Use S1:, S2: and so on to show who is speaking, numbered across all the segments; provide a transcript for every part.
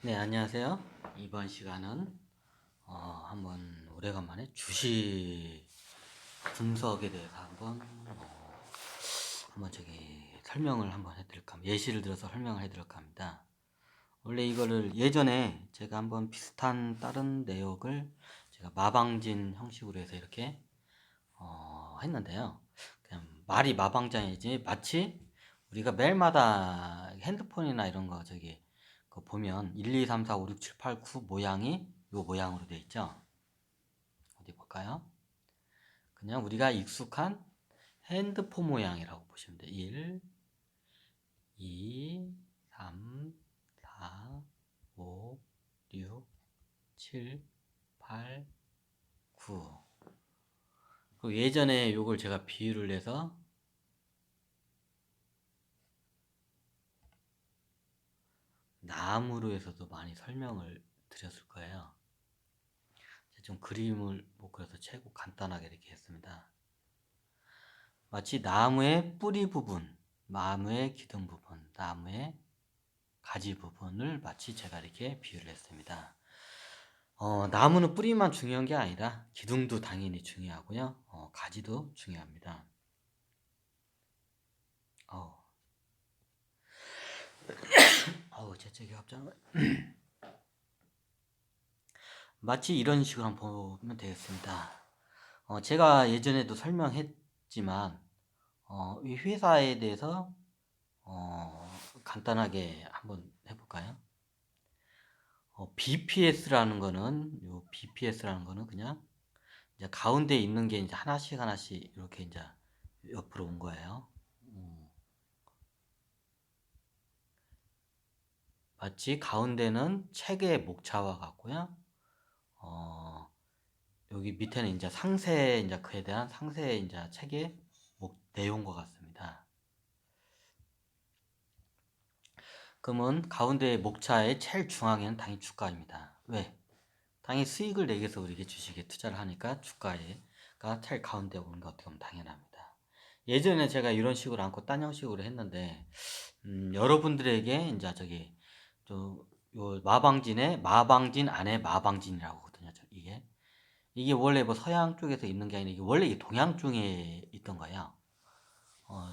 S1: 네, 안녕하세요. 이번 시간은 한번 오래간만에 주식 분석에 대해서 한번 설명을 한번 해드릴까 합니다. 예시를 들어서 설명을 해드릴까 합니다. 원래 이거를 예전에 제가 한번 비슷한 다른 내역을 제가 마방진 형식으로 해서 이렇게 했는데요. 그냥 말이 마방장이지 마치 우리가 매일마다 핸드폰이나 이런 거 그거 보면 1, 2, 3, 4, 5, 6, 7, 8, 9 모양이 요 모양으로 되어 있죠. 어디 볼까요? 그냥 우리가 익숙한 핸드폰 모양이라고 보시면 돼요. 1, 2, 3, 4, 5, 6, 7, 8, 9. 예전에 요걸 제가 비유를 해서 나무로 해서도 많이 설명을 드렸을 거예요. 좀 그림을 못 그려서 최고 간단하게 이렇게 했습니다. 마치 나무의 뿌리 부분, 나무의 기둥 부분, 나무의 가지 부분을 마치 제가 이렇게 비유를 했습니다. 나무는 뿌리만 중요한 게 아니라 기둥도 당연히 중요하고요. 가지도 중요합니다. 재채기 갑자기. 마치 이런 식으로 한번 보면 되겠습니다. 제가 예전에도 설명했지만 이 회사에 대해서 간단하게 한번 해볼까요? BPS라는 거는 그냥 이제 가운데 있는 게 이제 하나씩 하나씩 이렇게 이제 옆으로 온 거예요. 마치 가운데는 책의 목차와 같고요. 여기 밑에는 이제 상세, 이제 그에 대한 상세, 이제 책의 내용과 같습니다. 그러면 가운데 목차의 제일 중앙에는 당연히 주가입니다. 왜? 당연히 수익을 내기 위해서 우리가 주식에 투자를 하니까 주가가 제일 가운데 오는 게 어떻게 보면 당연합니다. 예전에 제가 이런 식으로 않고 딴 형식으로 했는데, 여러분들에게 이제 요 마방진 안에 마방진이라고 하거든요. 이게 원래 뭐 서양 쪽에서 있는 게 아니라 이게 원래 동양 쪽에 있던 거예요.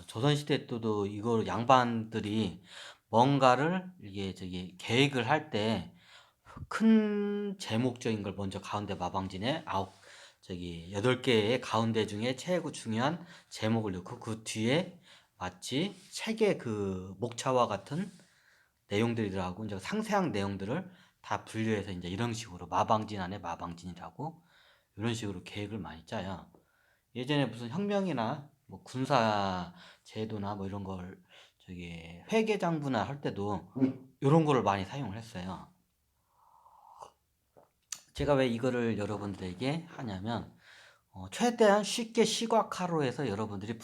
S1: 조선시대 때도 이걸 양반들이 뭔가를 이게 계획을 할 때 큰 제목적인 걸 먼저 가운데 마방진에 8개의 가운데 중에 최고 중요한 제목을 넣고 그 뒤에 마치 책의 그 목차와 같은 내용들이 들어가고 이제 상세한 내용들을 다 분류해서 이제 이런 식으로 마방진 안에 마방진이라고 이런 식으로 계획을 많이 짜요. 예전에 무슨 혁명이나 뭐 군사 제도나 뭐 이런 걸 회계장부나 할 때도 이런 거를 많이 사용을 했어요. 제가 왜 이거를 여러분들에게 하냐면 최대한 쉽게 시각화로 해서 여러분들이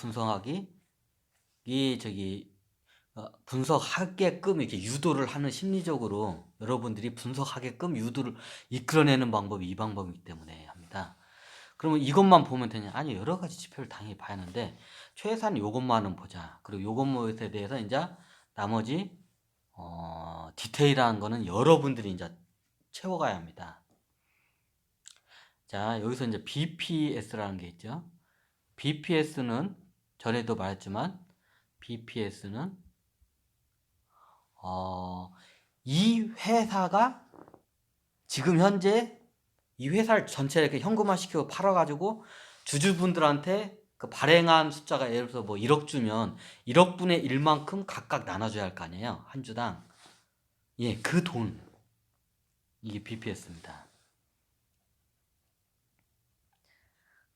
S1: 분석하게끔 이렇게 유도를 하는 심리적으로 여러분들이 분석하게끔 유도를 이끌어내는 방법이 이 방법이기 때문에 합니다. 그러면 이것만 보면 되냐? 아니, 여러 가지 지표를 당연히 봐야 하는데 최소한 요것만은 보자. 그리고 요것에 대해서 이제 나머지 디테일한 거는 여러분들이 이제 채워가야 합니다. 자, 여기서 이제 BPS라는 게 있죠. BPS는 전에도 말했지만 BPS는 이 회사가 지금 현재 이 회사를 전체를 이렇게 현금화시키고 팔아가지고 주주분들한테 그 발행한 숫자가 예를 들어서 뭐 1억 주면 1억 분의 1만큼 각각 나눠줘야 할 거 아니에요. 한 주당. 예, 그 돈. 이게 BPS입니다.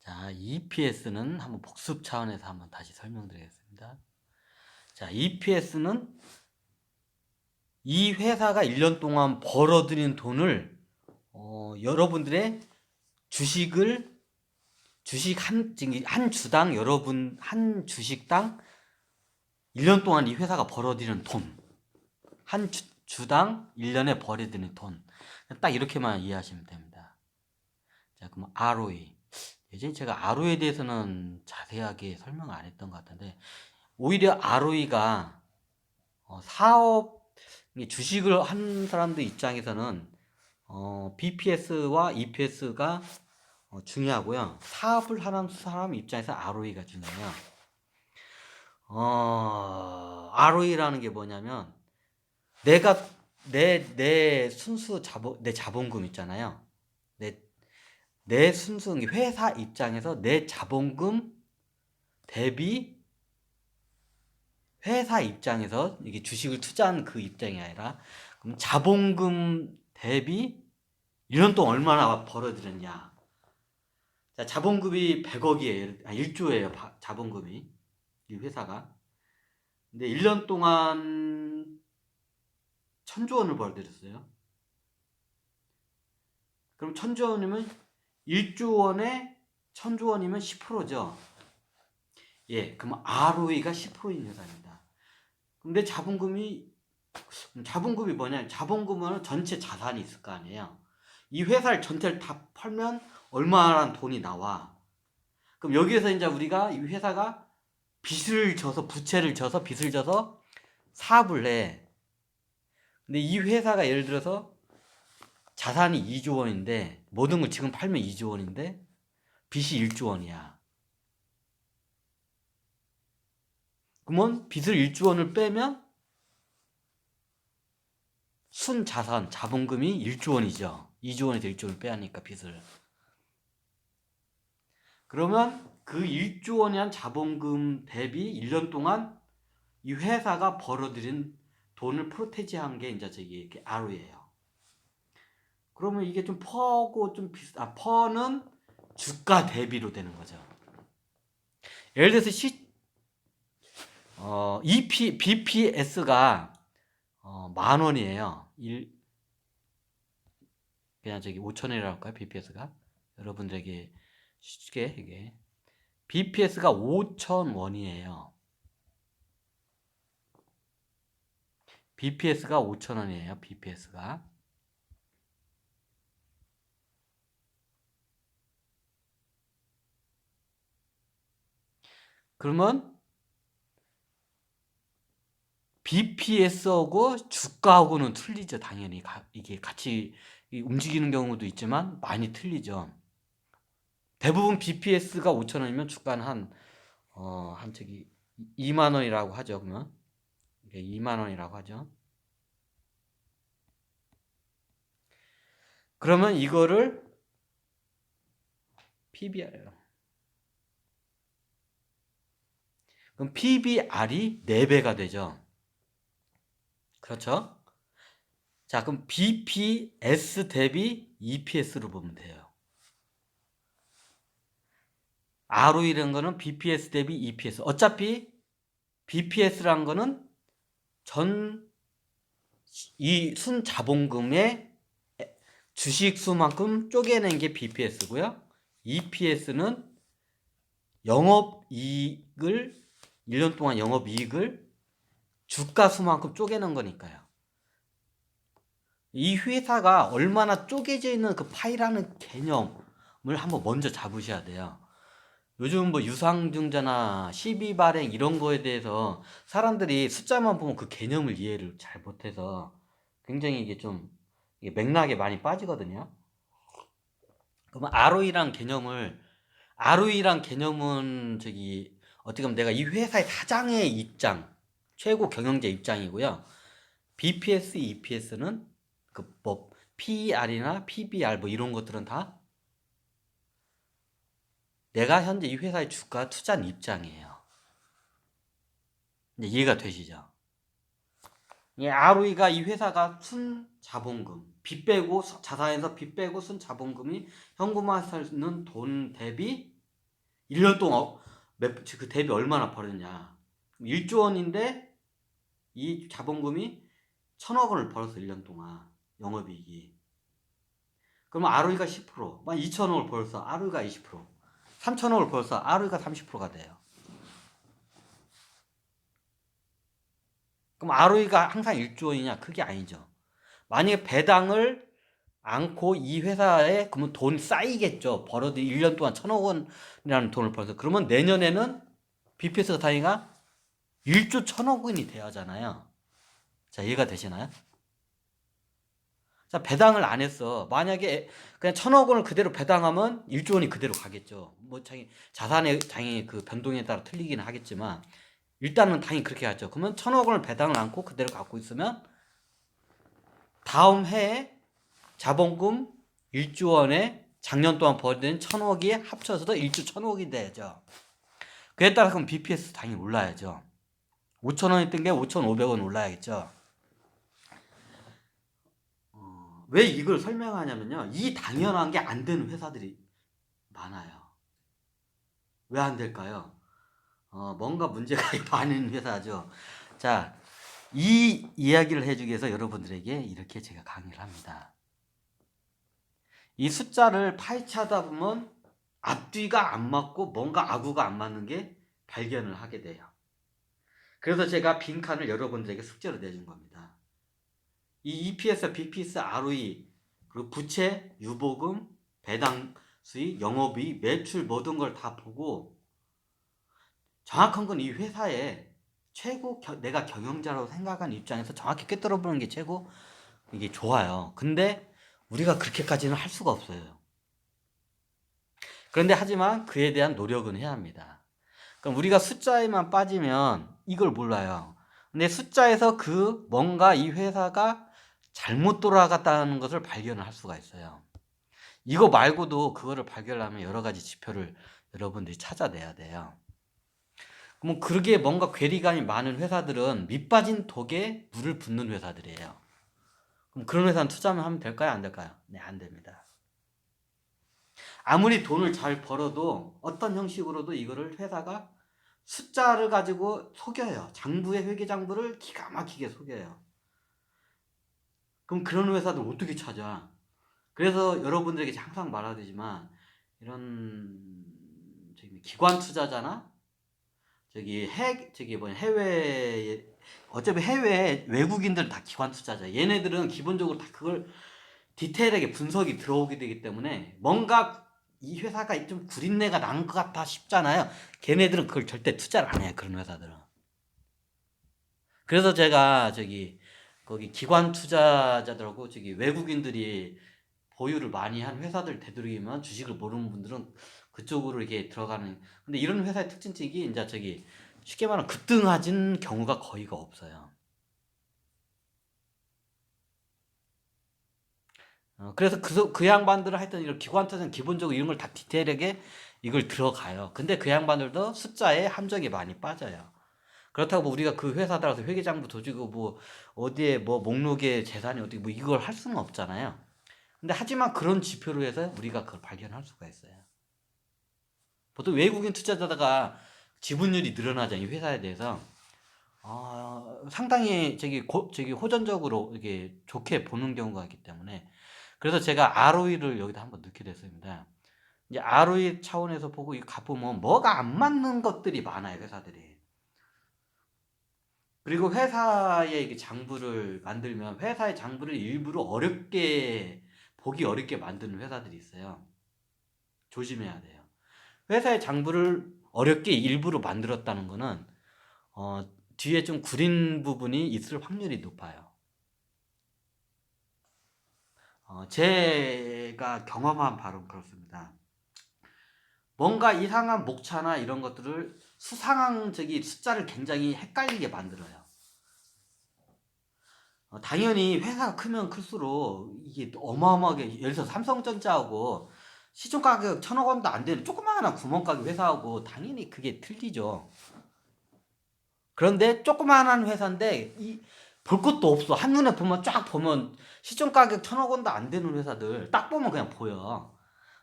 S1: 자, EPS는 한번 복습 차원에서 한번 다시 설명드리겠습니다. 자, EPS는 이 회사가 1년 동안 벌어들인 돈을 여러분들의 주식 한 주당 한 주식당 1년 동안 이 회사가 벌어들이는 돈. 한 주당 1년에 벌어들이는 돈. 딱 이렇게만 이해하시면 됩니다. 자, 그럼 ROE. 예전에 제가 ROE에 대해서는 자세하게 설명 안 했던 것 같은데, 오히려 ROE가 사업 주식을 한 사람들 입장에서는 BPS와 EPS가 중요하고요. 사업을 하는 사람 입장에서 ROE가 중요해요. ROE라는 게 뭐냐면 내가 내 순수 내 자본금 있잖아요. 내 순수 회사 입장에서 내 자본금 대비 회사 입장에서 이게 주식을 투자한 그 입장이 아니라 그럼 자본금 대비 1년 동안 얼마나 벌어들였냐. 자, 자본금이 100억이에요. 1조예요. 자본금이. 이 회사가. 근데 1년 동안 1000조 원을 벌어들였어요. 그럼 1000조 원이면 1조 원에 1000조 원이면 10%죠. 예, 그럼 ROE가 10%인 회사입니다. 근데 자본금이 뭐냐? 자본금은 전체 자산이 있을 거 아니에요. 이 회사를 전체를 다 팔면 얼마나 돈이 나와. 그럼 여기에서 이제 우리가 이 회사가 빚을 져서 사업을 해. 근데 이 회사가 예를 들어서 자산이 2조 원인데 모든 걸 지금 팔면 2조 원인데 빚이 1조 원이야. 그러면 빚을 1조 원을 빼면 순자산, 자본금이 1조 원이죠. 2조 원에서 1조 원을 빼야 하니까 빚을. 그러면 그 1조 원에 한 자본금 대비 1년 동안 이 회사가 벌어들인 돈을 프로테지한 게 이제 저기 ROE예요. 그러면 이게 좀 퍼고 좀 퍼는 주가 대비로 되는 거죠. 예를 들어서 BPS가 10,000원이에요. 그냥 저기 5,000원이라고 할까요? BPS가 여러분들에게 쉽게 이게 BPS가 5,000원이에요. BPS가 5,000원이에요. BPS가. 그러면 BPS하고 주가하고는 틀리죠. 당연히 이게 같이 움직이는 경우도 있지만 많이 틀리죠. 대부분 BPS가 5,000원이면 주가는 한 저기 2만 원이라고 하죠. 그러면 이게 2만 원이라고 하죠. 그러면 이거를 PBR. 그럼 PBR이 4배가 되죠. 그렇죠? 자, 그럼 BPS 대비 EPS로 보면 돼요. ROE라는 거는 BPS 대비 EPS. 어차피 BPS라는 거는 이 순자본금의 주식 수만큼 쪼개낸 게 BPS고요. EPS는 영업이익을 1년 동안 영업이익을 주가 수만큼 쪼개는 거니까요. 이 회사가 얼마나 쪼개져 있는 그 파이라는 개념을 한번 먼저 잡으셔야 돼요. 요즘 뭐 유상증자나 시비발행 이런 거에 대해서 사람들이 숫자만 보면 그 개념을 이해를 잘 못해서 굉장히 이게 좀 맥락에 많이 빠지거든요. 그러면 ROE란 개념은 저기 어떻게 보면 내가 이 회사의 사장의 입장, 최고 경영자 입장이고요. BPS, EPS는 그 뭐 PER이나 PBR 뭐 이런 것들은 다 내가 현재 이 회사의 주가 투자한 입장이에요. 이제 이해가 되시죠? 이 ROE가 이 회사가 순 자본금, 빚 빼고 자산에서 빚 빼고 순 자본금이 현금화하는 돈 대비 1년 동안 그 대비 얼마나 벌었냐. 1조 원인데 이 자본금이 1,000억 원을 벌었어. 1년 동안 영업이익이. 그러면 ROE가 10%, 2,000억을 벌었어. ROE가 20%, 3,000억을 벌었어. ROE가 30%가 돼요. 그럼 ROE가 항상 1조 원이냐? 그게 아니죠. 만약에 배당을 않고 이 회사에 그러면 돈 쌓이겠죠. 벌어도 1년 동안 1,000억 원이라는 돈을 벌어서 그러면 내년에는 BPS 단위가 1조 1,000억 원이 돼야 하잖아요. 자, 이해가 되시나요? 자, 배당을 안 했어. 만약에 그냥 1,000억 원을 그대로 배당하면 1조 원이 그대로 가겠죠. 뭐 자산의 당연히 그 변동에 따라 틀리기는 하겠지만 일단은 당연히 그렇게 하죠. 그러면 1,000억 원을 배당을 않고 그대로 갖고 있으면 다음 해에 자본금 1조 원에 작년 동안 벌어들인 1,000억이 합쳐서도 1조 1,000억이 되죠. 그에 따라 그럼 BPS 당연히 올라야죠. 5,000원이 뜬 게 5,500원 올라야겠죠. 왜 이걸 설명하냐면요. 이 당연한 게 안 되는 회사들이 많아요. 왜 안 될까요? 뭔가 문제가 많은 회사죠. 자, 이 이야기를 해주기 위해서 여러분들에게 이렇게 제가 강의를 합니다. 이 숫자를 파헤치다 보면 앞뒤가 안 맞고 뭔가 아구가 안 맞는 게 발견을 하게 돼요. 그래서 제가 빈칸을 여러분들에게 숙제로 내준 겁니다. 이 EPS, BPS, ROE, 그리고 부채, 유보금, 배당 수익, 영업이익, 매출 모든 걸 다 보고 정확한 건 이 회사에 최고 내가 경영자라고 생각하는 입장에서 정확히 꿰뚫어 보는 게 최고 이게 좋아요. 근데 우리가 그렇게까지는 할 수가 없어요. 그런데 하지만 그에 대한 노력은 해야 합니다. 그럼 우리가 숫자에만 빠지면 이걸 몰라요. 근데 숫자에서 그 뭔가 이 회사가 잘못 돌아갔다는 것을 발견을 할 수가 있어요. 이거 말고도 그거를 발견하면 여러 가지 지표를 여러분들이 찾아내야 돼요. 그럼 그러게 뭔가 괴리감이 많은 회사들은 밑빠진 독에 물을 붓는 회사들이에요. 그럼 그런 회사는 투자만 하면 될까요? 안 될까요? 네, 안 됩니다. 아무리 돈을 잘 벌어도 어떤 형식으로도 이거를 회사가 숫자를 가지고 속여요. 장부의 회계장부를 기가 막히게 속여요. 그럼 그런 회사들 어떻게 찾아? 그래서 여러분들에게 항상 말하지만 이런 기관 투자자나 해외 어차피 해외 외국인들 다 기관 투자자. 얘네들은 기본적으로 다 그걸 디테일하게 분석이 들어오게 되기 때문에 뭔가 이 회사가 좀 구린내가 난 것 같아 싶잖아요. 걔네들은 그걸 절대 투자를 안 해요. 그런 회사들은. 그래서 제가 거기 기관 투자자들하고 외국인들이 보유를 많이 한 회사들 되도록이면 주식을 모르는 분들은 그쪽으로 이렇게 들어가는. 근데 이런 회사의 특징적이 이제 쉽게 말하면 급등하진 경우가 거의가 없어요. 그래서 그 양반들은 하여튼 이런 기관 투자는 기본적으로 이런 걸 다 디테일하게 이걸 들어가요. 근데 그 양반들도 숫자에 함정이 많이 빠져요. 그렇다고 뭐 우리가 그 회사들한테 회계장부 도지고 뭐 어디에 뭐 목록에 재산이 어떻게 뭐 이걸 할 수는 없잖아요. 근데 하지만 그런 지표로 해서 우리가 그걸 발견할 수가 있어요. 보통 외국인 투자자가 지분율이 늘어나잖아요. 이 회사에 대해서. 상당히 호전적으로 이게 좋게 보는 경우가 있기 때문에. 그래서 제가 ROE를 여기다 한번 넣게 됐습니다. 이제 ROE 차원에서 보고 가보면 뭐가 안 맞는 것들이 많아요, 회사들이. 그리고 회사의 장부를 만들면 회사의 장부를 일부러 보기 어렵게 만드는 회사들이 있어요. 조심해야 돼요. 회사의 장부를 어렵게 일부러 만들었다는 거는 뒤에 좀 구린 부분이 있을 확률이 높아요. 제가 경험한 바로 그렇습니다. 뭔가 이상한 목차나 이런 것들을 수상한 숫자를 굉장히 헷갈리게 만들어요. 당연히 회사가 크면 클수록 이게 어마어마하게, 예를 들어서 삼성전자하고 시중가격 1,000억 원도 안 되는 조그마한 구멍가게 회사하고 당연히 그게 틀리죠. 그런데 조그마한 회사인데 볼 것도 없어. 한눈에 쫙 보면 시중가격 1,000억 원도 안 되는 회사들 딱 보면 그냥 보여.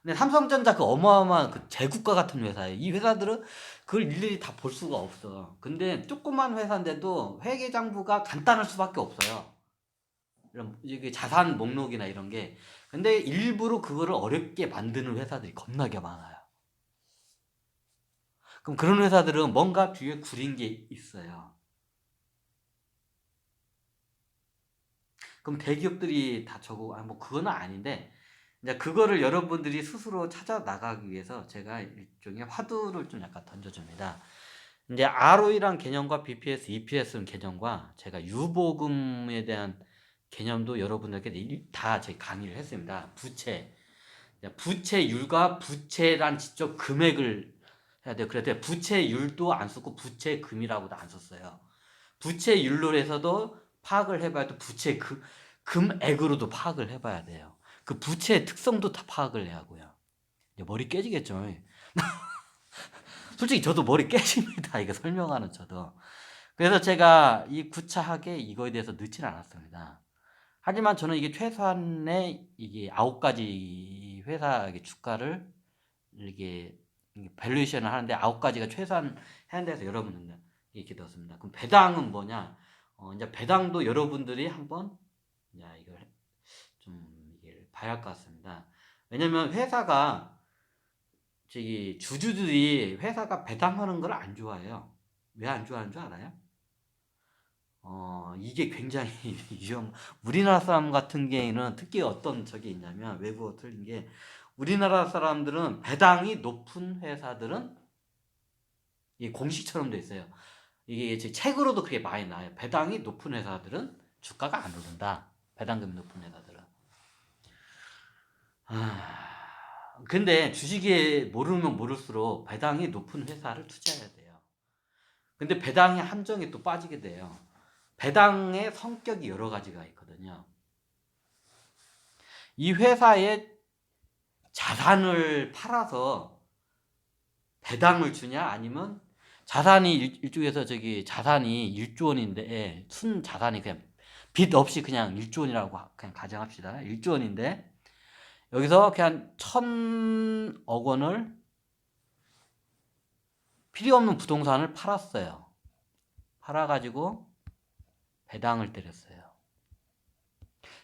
S1: 근데 삼성전자 그 어마어마한 그 제국가 같은 회사예요. 이 회사들은 그걸 일일이 다 볼 수가 없어. 근데 조그만 회사인데도 회계장부가 간단할 수밖에 없어요. 이런 자산 목록이나 이런 게. 근데 일부러 그거를 어렵게 만드는 회사들이 겁나게 많아요. 그럼 그런 회사들은 뭔가 뒤에 구린 게 있어요. 그럼 대기업들이 다 뭐 그건 아닌데, 이제 그거를 여러분들이 스스로 찾아 나가기 위해서 제가 일종의 화두를 좀 약간 던져줍니다. 이제 ROE란 개념과 BPS, EPS는 개념과 제가 유보금에 대한 개념도 여러분들에게 다 저희 강의를 했습니다. 부채율과 부채란 직접 금액을 해야 돼요. 그래서 부채율도 안 썼고 부채금이라고도 안 썼어요. 부채율로 해서도 파악을 해봐야 또 금액으로도 파악을 해봐야 돼요. 그 부채의 특성도 다 파악을 해야 하고요. 머리 깨지겠죠. 솔직히 저도 머리 깨집니다. 이거 설명하는 저도. 그래서 제가 이 구차하게 이거에 대해서 넣지는 않았습니다. 하지만 저는 이게 최소한의 이게 9가지 회사의 주가를 이게 밸류에이션을 하는데 9가지가 최소한 해야 돼서 여러분들 이렇게 넣었습니다. 그럼 배당은 뭐냐? 이제 배당도 여러분들이 한번 이제 이걸 좀 이게 봐야 할 것 같습니다. 왜냐면 회사가 저기 주주들이 회사가 배당하는 걸 안 좋아해요. 왜 안 좋아하는 줄 알아요? 이게 굉장히 우리나라 사람 같은 경우에는 특히 어떤 적이 있냐면 외국어 틀린 게 우리나라 사람들은 배당이 높은 회사들은 이 공식처럼 돼 있어요. 이게 책으로도 그게 많이 나와요. 배당이 높은 회사들은 주가가 안 오른다. 배당금이 높은 회사들은. 근데 주식에 모르면 모를수록 배당이 높은 회사를 투자해야 돼요. 근데 배당의 함정에 또 빠지게 돼요. 배당의 성격이 여러 가지가 있거든요. 이 회사의 자산을 팔아서 배당을 주냐 아니면 자산이 일종에서 자산이 1조 원인데 순 자산이 그냥 빚 없이 그냥 1조 원이라고 그냥 가정합시다. 1조 원인데 여기서 그냥 1,000억 원을 필요 없는 부동산을 팔았어요. 팔아가지고 배당을 때렸어요.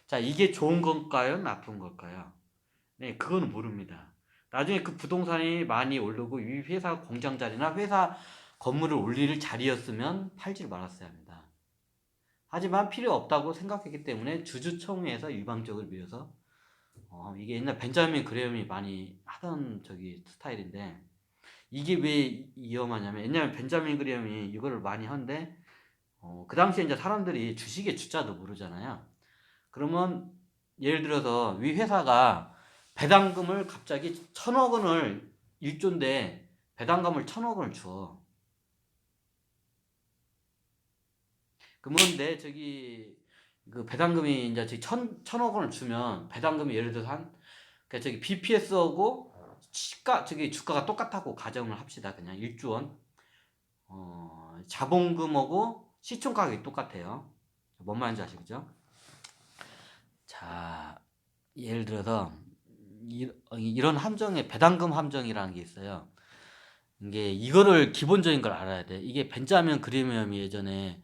S1: 자, 이게 좋은 건가요? 나쁜 걸까요? 네, 그거는 모릅니다. 나중에 그 부동산이 많이 오르고 이 회사 공장 자리나 회사 건물을 올릴 자리였으면 팔지 말았어야 합니다. 하지만 필요 없다고 생각했기 때문에 주주총회에서 일방적으로 밀어서 이게 옛날 벤자민 그레엄이 많이 하던 스타일인데 이게 왜 위험하냐면 옛날 벤자민 그레엄이 이거를 많이 하는데 그 당시에 이제 사람들이 주식의 주자도 모르잖아요. 그러면 예를 들어서 이 회사가 배당금을 갑자기 1,000억 원을 1조인데 배당금을 1,000억 원을 줘. 그러면 그 배당금이 이제 1,000억 원을 주면 배당금이 예를 들어서 그러니까 BPS하고 주가가 똑같다고 가정을 합시다. 그냥 1조 원. 자본금하고 시총가격이 똑같아요. 뭔 말인지 아시겠죠? 자, 예를 들어서 이런 함정에 배당금 함정이라는 게 있어요. 이거를 기본적인 걸 알아야 돼. 이게 벤자민 그레엄이 예전에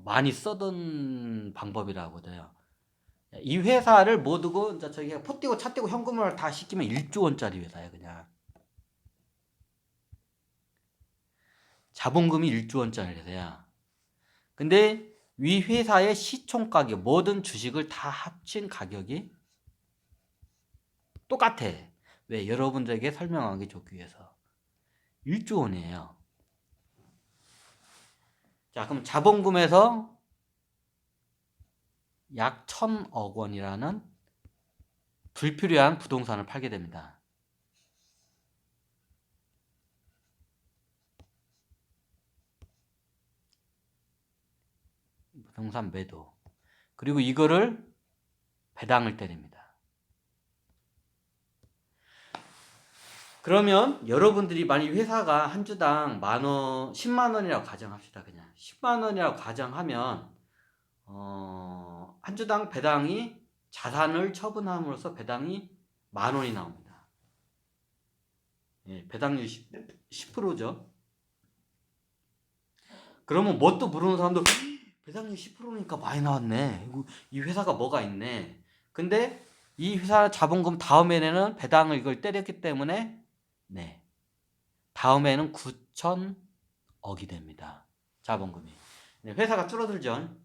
S1: 많이 써던 방법이라고 돼요. 이 회사를 뭐 두고 이제 포 띄고 차 띄고 현금을 다 시키면 1조 원짜리 회사야 그냥. 자본금이 1조 원짜리 회사야. 근데 이 회사의 시총 가격 모든 주식을 다 합친 가격이 똑같아. 왜? 여러분들에게 설명하기 좋기 위해서. 1조 원이에요. 자, 그럼 자본금에서 약 1,000억 원이라는 불필요한 부동산을 팔게 됩니다. 부동산 매도. 그리고 이거를 배당을 때립니다. 그러면 여러분들이 만약 회사가 한 주당 10만 원이라고 가정합시다. 그냥 10만 원이라고 가정하면 한 주당 배당이 자산을 처분함으로써 배당이 10,000원이 나옵니다. 예, 배당률 10%죠. 그러면 뭣도 모르는 사람도 배당률 10%니까 많이 나왔네. 이 회사가 뭐가 있네. 근데 이 회사 자본금 다음에는 배당을 이걸 때렸기 때문에 네. 다음에는 9,000억이 됩니다. 자본금이. 네, 회사가 줄어들죠.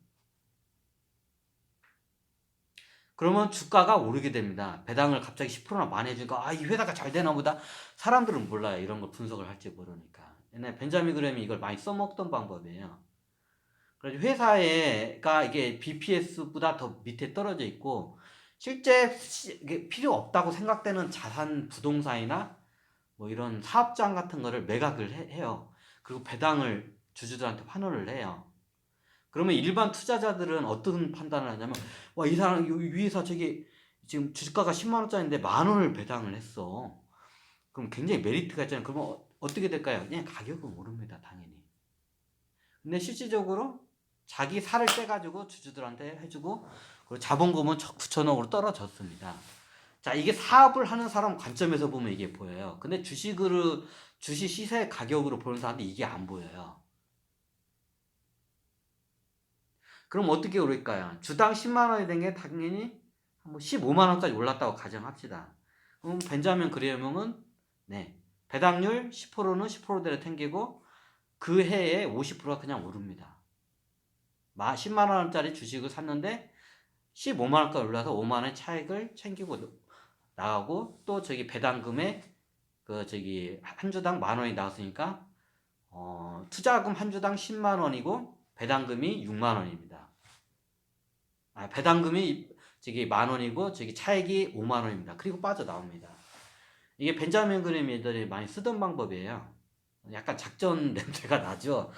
S1: 그러면 주가가 오르게 됩니다. 배당을 갑자기 10%나 많이 해주니까 이 회사가 잘 되나 보다. 사람들은 몰라요. 이런 걸 분석을 할지 모르니까. 옛날에 벤자민 그램이 이걸 많이 써먹던 방법이에요. 그래서 회사가 이게 BPS보다 더 밑에 떨어져 있고, 실제 이게 필요 없다고 생각되는 자산 부동산이나 뭐 이런 사업장 같은 거를 매각을 해요. 그리고 배당을 주주들한테 환원을 해요. 그러면 일반 투자자들은 어떤 판단을 하냐면, 와, 이 사람 위에서 저기 지금 주가가 10만 원짜리인데 만 원을 배당을 했어. 그럼 굉장히 메리트가 있잖아요. 그러면 어떻게 될까요? 그냥 가격은 오릅니다, 당연히. 근데 실질적으로 자기 살을 떼가지고 주주들한테 해주고, 그리고 자본금은 9천억으로 떨어졌습니다. 자, 이게 사업을 하는 사람 관점에서 보면 이게 보여요. 근데 주식 시세 가격으로 보는 사람한테 이게 안 보여요. 그럼 어떻게 오를까요? 주당 10만 원이 된 게 당연히 뭐 15만 원까지 올랐다고 가정합시다. 그럼 벤자민 그레어명은 네, 배당률 10%는 10%대로 챙기고 그 해에 50%가 그냥 오릅니다. 10만 원짜리 주식을 샀는데 15만 원까지 올라서 5만 원의 차익을 챙기고 나가고, 또 저기 배당금에 그 저기 한 주당 만 원이 나왔으니까 투자금 한 주당 10만 원이고 배당금이 6만 원입니다. 배당금이 저기 만 원이고 저기 차익이 5만 원입니다. 그리고 빠져나옵니다. 이게 벤자민 그램이 많이 쓰던 방법이에요. 약간 작전 냄새가 나죠.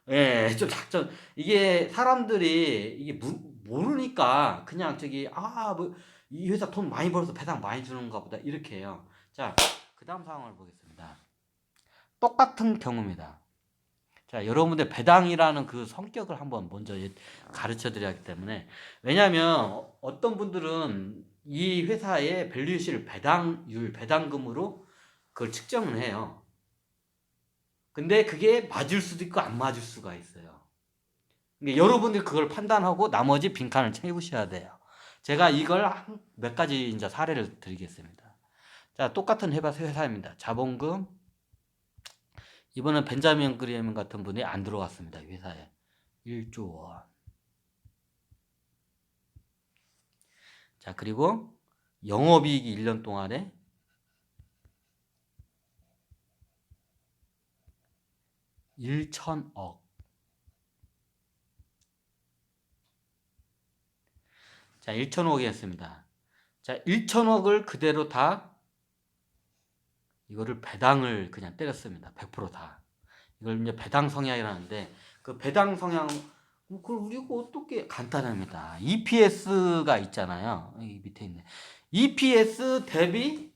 S1: 예, 좀 작전. 이게 사람들이 이게 모르니까 그냥 저기 뭐 이 회사 돈 많이 벌어서 배당 많이 주는가 보다 이렇게 해요. 자, 그 다음 상황을 보겠습니다. 똑같은 경우입니다. 자, 여러분들 배당이라는 그 성격을 한번 먼저 가르쳐 드려야 하기 때문에, 왜냐하면 어떤 분들은 이 회사의 밸류에이션을 배당금으로 그걸 측정을 해요. 근데 그게 맞을 수도 있고 안 맞을 수가 있어요. 그러니까 여러분들이 그걸 판단하고 나머지 빈칸을 채우셔야 돼요. 제가 이걸 몇 가지 이제 사례를 드리겠습니다. 자, 똑같은 회사입니다. 자본금, 이번엔 벤자민 그리엄 같은 분이 안 들어갔습니다. 회사에 1조 원. 자, 그리고 영업이익이 1년 동안에 1천억. 자, 1천억이었습니다. 자, 1천억을 그대로 다 이거를 배당을 그냥 때렸습니다. 100% 다. 이걸 이제 배당 성향이라는데, 그 배당 성향, 그걸 우리가 어떻게 간단합니다. EPS가 있잖아요. 여기 밑에 있네. EPS 대비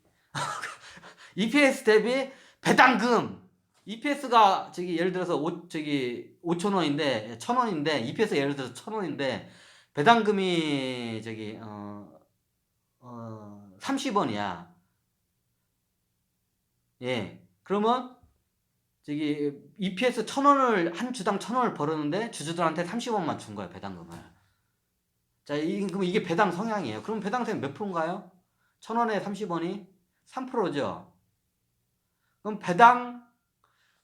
S1: EPS 대비 배당금. EPS가 저기 예를 들어서 5천 원인데 1,000원인데, EPS 예를 들어서 1,000원인데 배당금이 저기 30원이야. 예. 그러면 저기 EPS 1,000원을 한 주당 1,000원을 벌었는데 주주들한테 30원만 준 거야, 배당금을. 자, 그럼 이게 배당 성향이에요. 그럼 배당성이 몇 프로인가요? 1,000원에 30원이 3%죠. 그럼 배당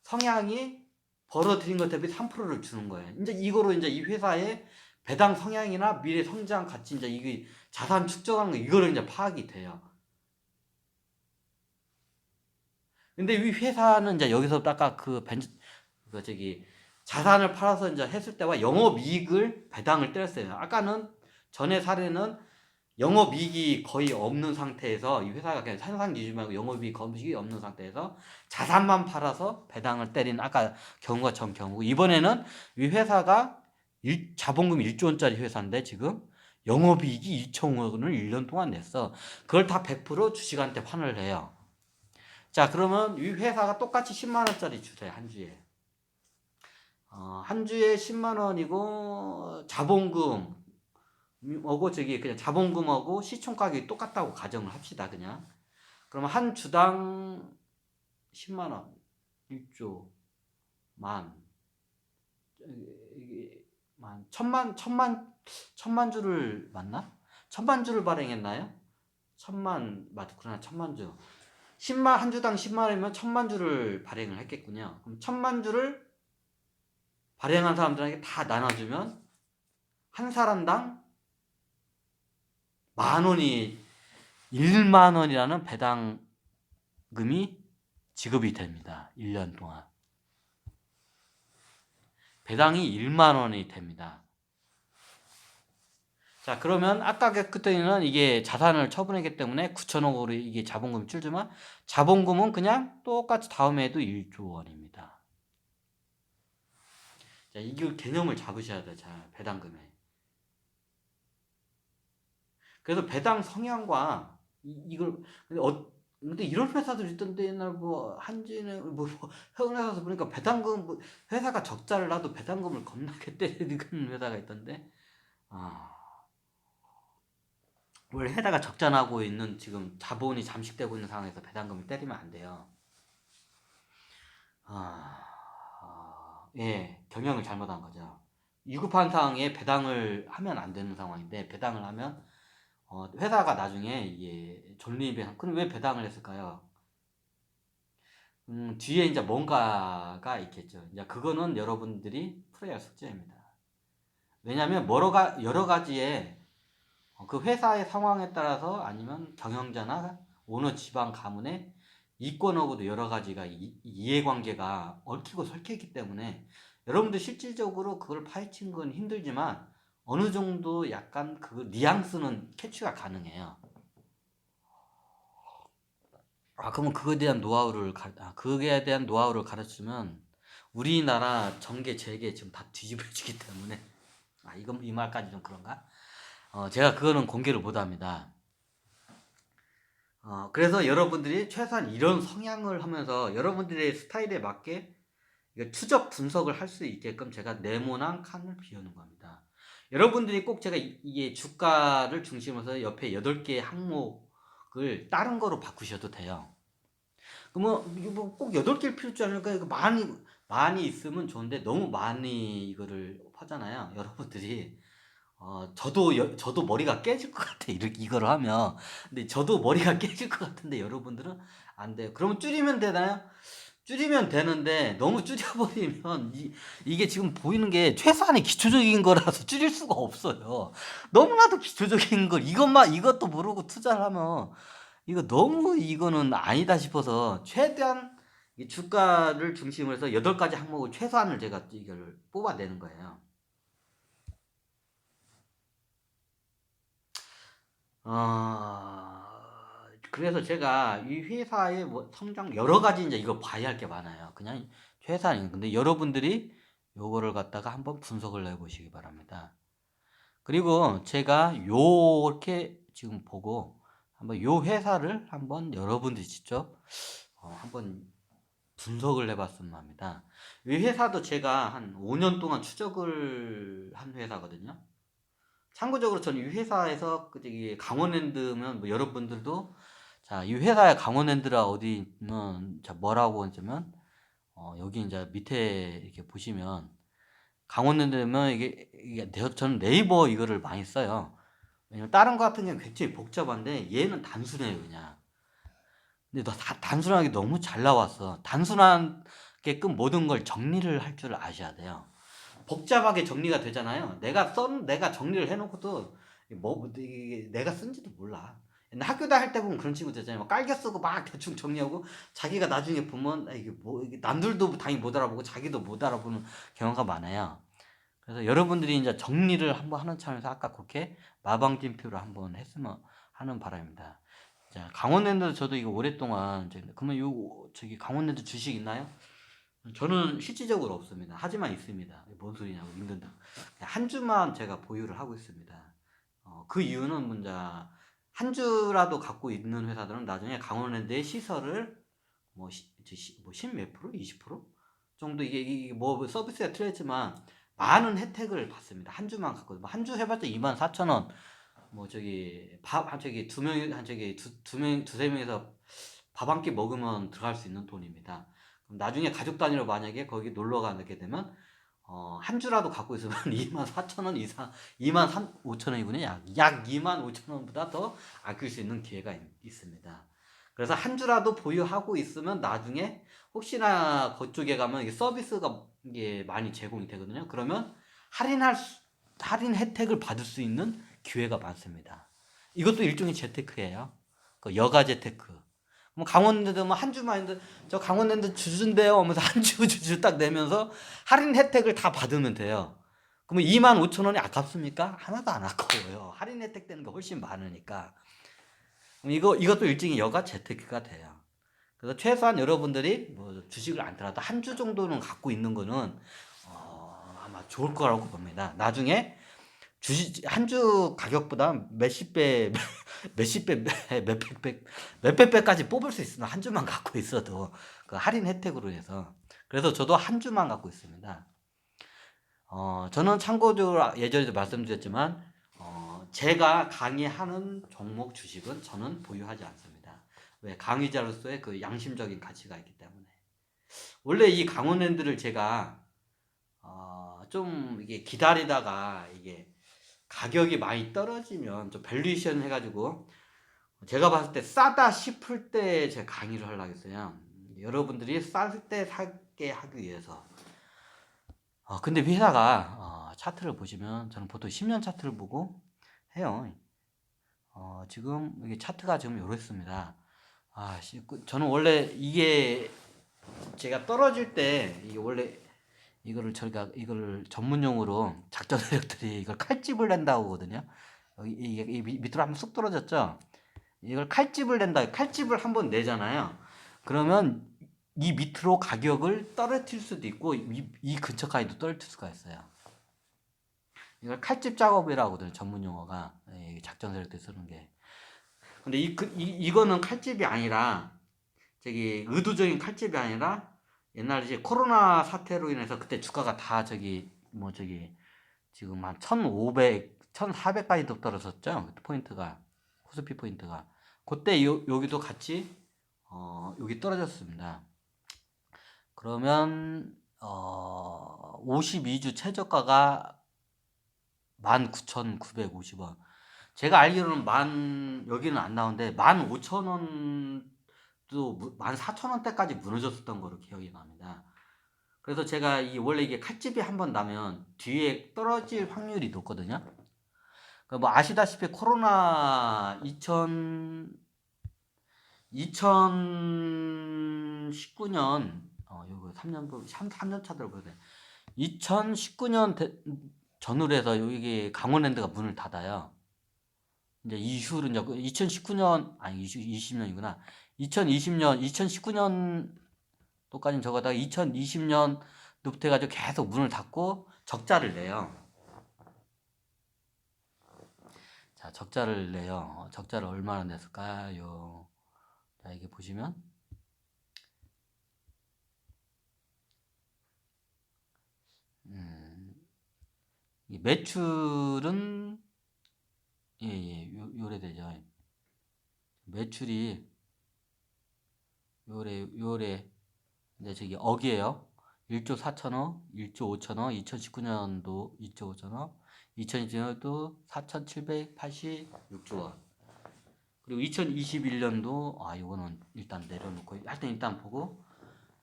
S1: 성향이 벌어들인 것 대비 3%를 주는 거예요. 이제 이거로 이제 이 회사의 배당 성향이나 미래 성장 가치, 이제 이게 자산 축적하는 거, 이거를 이제 파악이 돼요. 근데 이 회사는 이제 여기서 아까 저기 자산을 팔아서 이제 했을 때와 영업이익을 배당을 때렸어요. 아까는 전에 사례는 영업이익이 거의 없는 상태에서 이 회사가 그냥 현상 유지하고 영업이익 거의 없는 상태에서 자산만 팔아서 배당을 때린 아까 경우가 전 경우고, 이번에는 이 회사가 자본금 1조 원짜리 회사인데 지금 영업이익이 2천억 원을 1년 동안 냈어. 그걸 다 100% 주식한테 환원을 해요. 자, 그러면 이 회사가 똑같이 10만 원짜리 주세요, 한 주에. 한 주에 10만 원이고 자본금하고 저기 그냥 자본금하고 시총 가격이 똑같다고 가정을 합시다, 그냥. 그러면 한 주당 10만 원, 1조 만, 이게 천만 주를 맞나? 천만 주를 발행했나요? 맞구나, 천만 주. 한 주당 10만 원이면 천만 주를 발행을 했겠군요. 그럼 천만 주를 발행한 사람들에게 다 나눠주면 한 사람당 만 원이 1만 원이라는 배당금이 지급이 됩니다. 1년 동안. 배당이 1만 원이 됩니다. 자, 그러면 아까 그때는 이게 자산을 처분했기 때문에 9천억으로 이게 자본금이 줄지만 자본금은 그냥 똑같이 다음 해에도 1조 원입니다. 자, 이걸 개념을 잡으셔야 돼요. 자, 배당금에. 그래서 배당 성향과 이걸 근데 이런 회사들 있던데 옛날 뭐 한진에 뭐 회원회사에서 보니까 배당금 회사가 적자를 나도 배당금을 겁나게 때리는 회사가 있던데 원래 회사가 적자 나고 있는 지금 자본이 잠식되고 있는 상황에서 배당금을 때리면 안 돼요. 예, 경영을 잘못한 거죠. 위급한 상황에 배당을 하면 안 되는 상황인데 배당을 하면 회사가 나중에 이게 존립이 그럼 왜 배당을 했을까요? 뒤에 이제 뭔가가 있겠죠. 이제 그거는 여러분들이 풀어야 할 숙제입니다. 왜냐하면 여러 가지의 그 회사의 상황에 따라서 아니면 경영자나 오너 지방 가문의 이권하고도 여러 가지가 이해관계가 얽히고 설키기 때문에 여러분들 실질적으로 그걸 파헤친 건 힘들지만 어느 정도 약간 그 뉘앙스는 캐치가 가능해요. 그러면 그거에 대한 노하우를 가르치면 우리나라 정계 재계 지금 다 뒤집어지기 때문에 이건 이 말까지 좀 그런가? 제가 그거는 공개를 못 합니다. 그래서 여러분들이 최소한 이런 성향을 하면서 여러분들의 스타일에 맞게 추적 분석을 할 수 있게끔 제가 네모난 칸을 비우는 겁니다. 여러분들이 꼭 제가 이게 주가를 중심으로 해서 옆에 8개의 항목을 다른 거로 바꾸셔도 돼요. 그러면 꼭 8개일 필요 있지 않을까? 이거 많이 있으면 좋은데 너무 많이 이거를 하잖아요. 여러분들이. 저도 머리가 깨질 것 같아. 이거를 하면. 근데 저도 머리가 깨질 것 같은데 여러분들은 안 돼요. 그러면 줄이면 되나요? 줄이면 되는데 너무 줄여버리면 이게 지금 보이는 게 최소한의 기초적인 거라서 줄일 수가 없어요. 너무나도 기초적인 걸 이것도 모르고 투자를 하면 이거는 아니다 싶어서 최대한 이 주가를 중심으로 해서 8가지 항목을 최소한을 제가 이걸 뽑아내는 거예요. 그래서 제가 이 회사의 뭐 성장 여러 가지 이제 이거 봐야 할 게 많아요. 그냥 회사는 근데 여러분들이 요거를 갖다가 한번 분석을 해보시기 바랍니다. 그리고 제가 요렇게 지금 보고 한번 요 회사를 한번 여러분들이 직접 한번 분석을 해봤으면 합니다. 이 회사도 제가 한 5년 동안 추적을 한 회사거든요. 참고적으로 저는 이 회사에서 강원랜드면 뭐 여러분들도 자, 이 회사의 강원랜드가 어디면 자 뭐라고 하냐면 여기 이제 밑에 이렇게 보시면 강원랜드면 이게 저는 네이버 이거를 많이 써요. 왜냐면 다른 거 같은 경우는 굉장히 복잡한데 얘는 단순해요 그냥. 근데 단순하게 너무 잘 나왔어. 단순하게끔 모든 걸 정리를 할 줄 아셔야 돼요. 복잡하게 정리가 되잖아요. 내가 정리를 해놓고도 이게 내가 쓴지도 몰라. 옛날 학교 다닐 때 보면 그런 친구 되잖아요. 막 깔겨 쓰고 막 대충 정리하고 자기가 나중에 보면 이게 남들도 당연히 못 알아보고 자기도 못 알아보는 경우가 많아요. 그래서 여러분들이 이제 정리를 한번 하는 차원에서 아까 그렇게 마방진표를 한번 했으면 하는 바람입니다. 자, 강원랜드 저도 이거 오랫동안 그러면 강원랜드 주식 있나요? 저는 실질적으로 없습니다. 하지만 있습니다. 뭔 소리냐고 힘든다. 한 주만 제가 보유를 하고 있습니다. 그 이유는 먼저 한 주라도 갖고 있는 회사들은 나중에 강원랜드의 시설을 뭐 10 몇 프로, 20% 정도 이게 뭐 서비스가 틀렸지만 많은 혜택을 받습니다. 한 주만 갖고 한 주 해봤자 24,000원. 뭐 두세 명에서 밥 한 끼 먹으면 들어갈 수 있는 돈입니다. 그럼 나중에 가족 단위로 만약에 거기 놀러 가게 되면 한 주라도 갖고 있으면 24,000원 이상, 25,000원이군요. 약 25,000원보다 더 아낄 수 있는 기회가 있습니다. 그래서 한 주라도 보유하고 있으면 나중에 혹시나 그쪽에 가면 서비스가 이게 많이 제공이 되거든요. 그러면 할인 혜택을 받을 수 있는 기회가 많습니다. 이것도 일종의 재테크예요. 그 여가 재테크. 뭐 강원랜드 뭐 한 주만 했는데 저 강원랜드 주주인데요 하면서 한 주 주주 딱 내면서 할인 혜택을 다 받으면 돼요. 그러면 25,000원이 아깝습니까? 하나도 안 아까워요. 할인 혜택 되는 게 훨씬 많으니까. 그럼 이것도 일종의 여가 재테크가 돼요. 그래서 최소한 여러분들이 뭐 주식을 안 들어도 한 주 정도는 갖고 있는 거는 아마 좋을 거라고 봅니다. 나중에 주식 한 주 가격보다 몇십 배, 몇십 배, 몇백 배까지 뽑을 수 있으면 한 주만 갖고 있어도 그 할인 혜택으로 해서. 그래서 저도 한 주만 갖고 있습니다. 저는 참고적으로 예전에도 말씀드렸지만 제가 강의하는 종목 주식은 저는 보유하지 않습니다. 왜? 강의자로서의 그 양심적인 가치가 있기 때문에. 원래 이 강원랜드를 제가 좀 이게 기다리다가 이게 가격이 많이 떨어지면 좀 밸류에이션 해가지고 제가 봤을 때 싸다 싶을 때 제가 강의를 하려고 했어요. 여러분들이 쌀 때 사게 하기 위해서. 근데 회사가 차트를 보시면 저는 보통 10년 차트를 보고 해요. 지금 이게 차트가 지금 이렇습니다. 저는 원래 이게 제가 떨어질 때 이게 원래 저희가 이걸 전문용어로 작전 세력들이 이걸 칼집을 낸다고 하거든요. 이게 밑으로 한번 쑥 떨어졌죠. 이걸 칼집을 낸다. 칼집을 한번 내잖아요. 그러면 이 밑으로 가격을 떨어뜨릴 수도 있고 이 근처까지도 떨어뜨릴 수가 있어요. 이걸 칼집 작업이라고 하거든요. 전문 용어가 작전 세력들 쓰는 게. 근데 이거는 칼집이 아니라 저기 의도적인 칼집이 아니라 옛날에 이제 코로나 사태로 인해서 그때 주가가 다 지금 한 1,500, 1,400까지도 떨어졌죠. 포인트가 코스피 포인트가 그때 여기도 같이 여기 떨어졌습니다. 그러면 52주 최저가가 19,950원. 제가 알기로는 여기는 안 나오는데 15,000원도 14,000원대까지 무너졌었던 거로 기억이 납니다. 그래서 제가 원래 이게 칼집이 한번 나면 뒤에 떨어질 확률이 높거든요. 그러니까 뭐 아시다시피 코로나 2019년 요거 3년 차들 보야 돼. 2019년 전후로 해서 여기 강원랜드가 문을 닫아요. 이제 이후로 이제 2019년 아니 20년이구나. 2019년 또까지는 저거다가 2020년부터 해가지고 계속 문을 닫고 적자를 내요. 자, 적자를 내요. 적자를 얼마나 냈을까요? 자, 이게 보시면 이 매출은 요래되죠. 매출이 요래 이제 저기 억이에요. 1조 4천억, 1조 5천억, 2019년도 2조 5천억, 2020년도 4,786조 원. 그리고 2021년도 이거는 일단 내려놓고 하여튼 일단 보고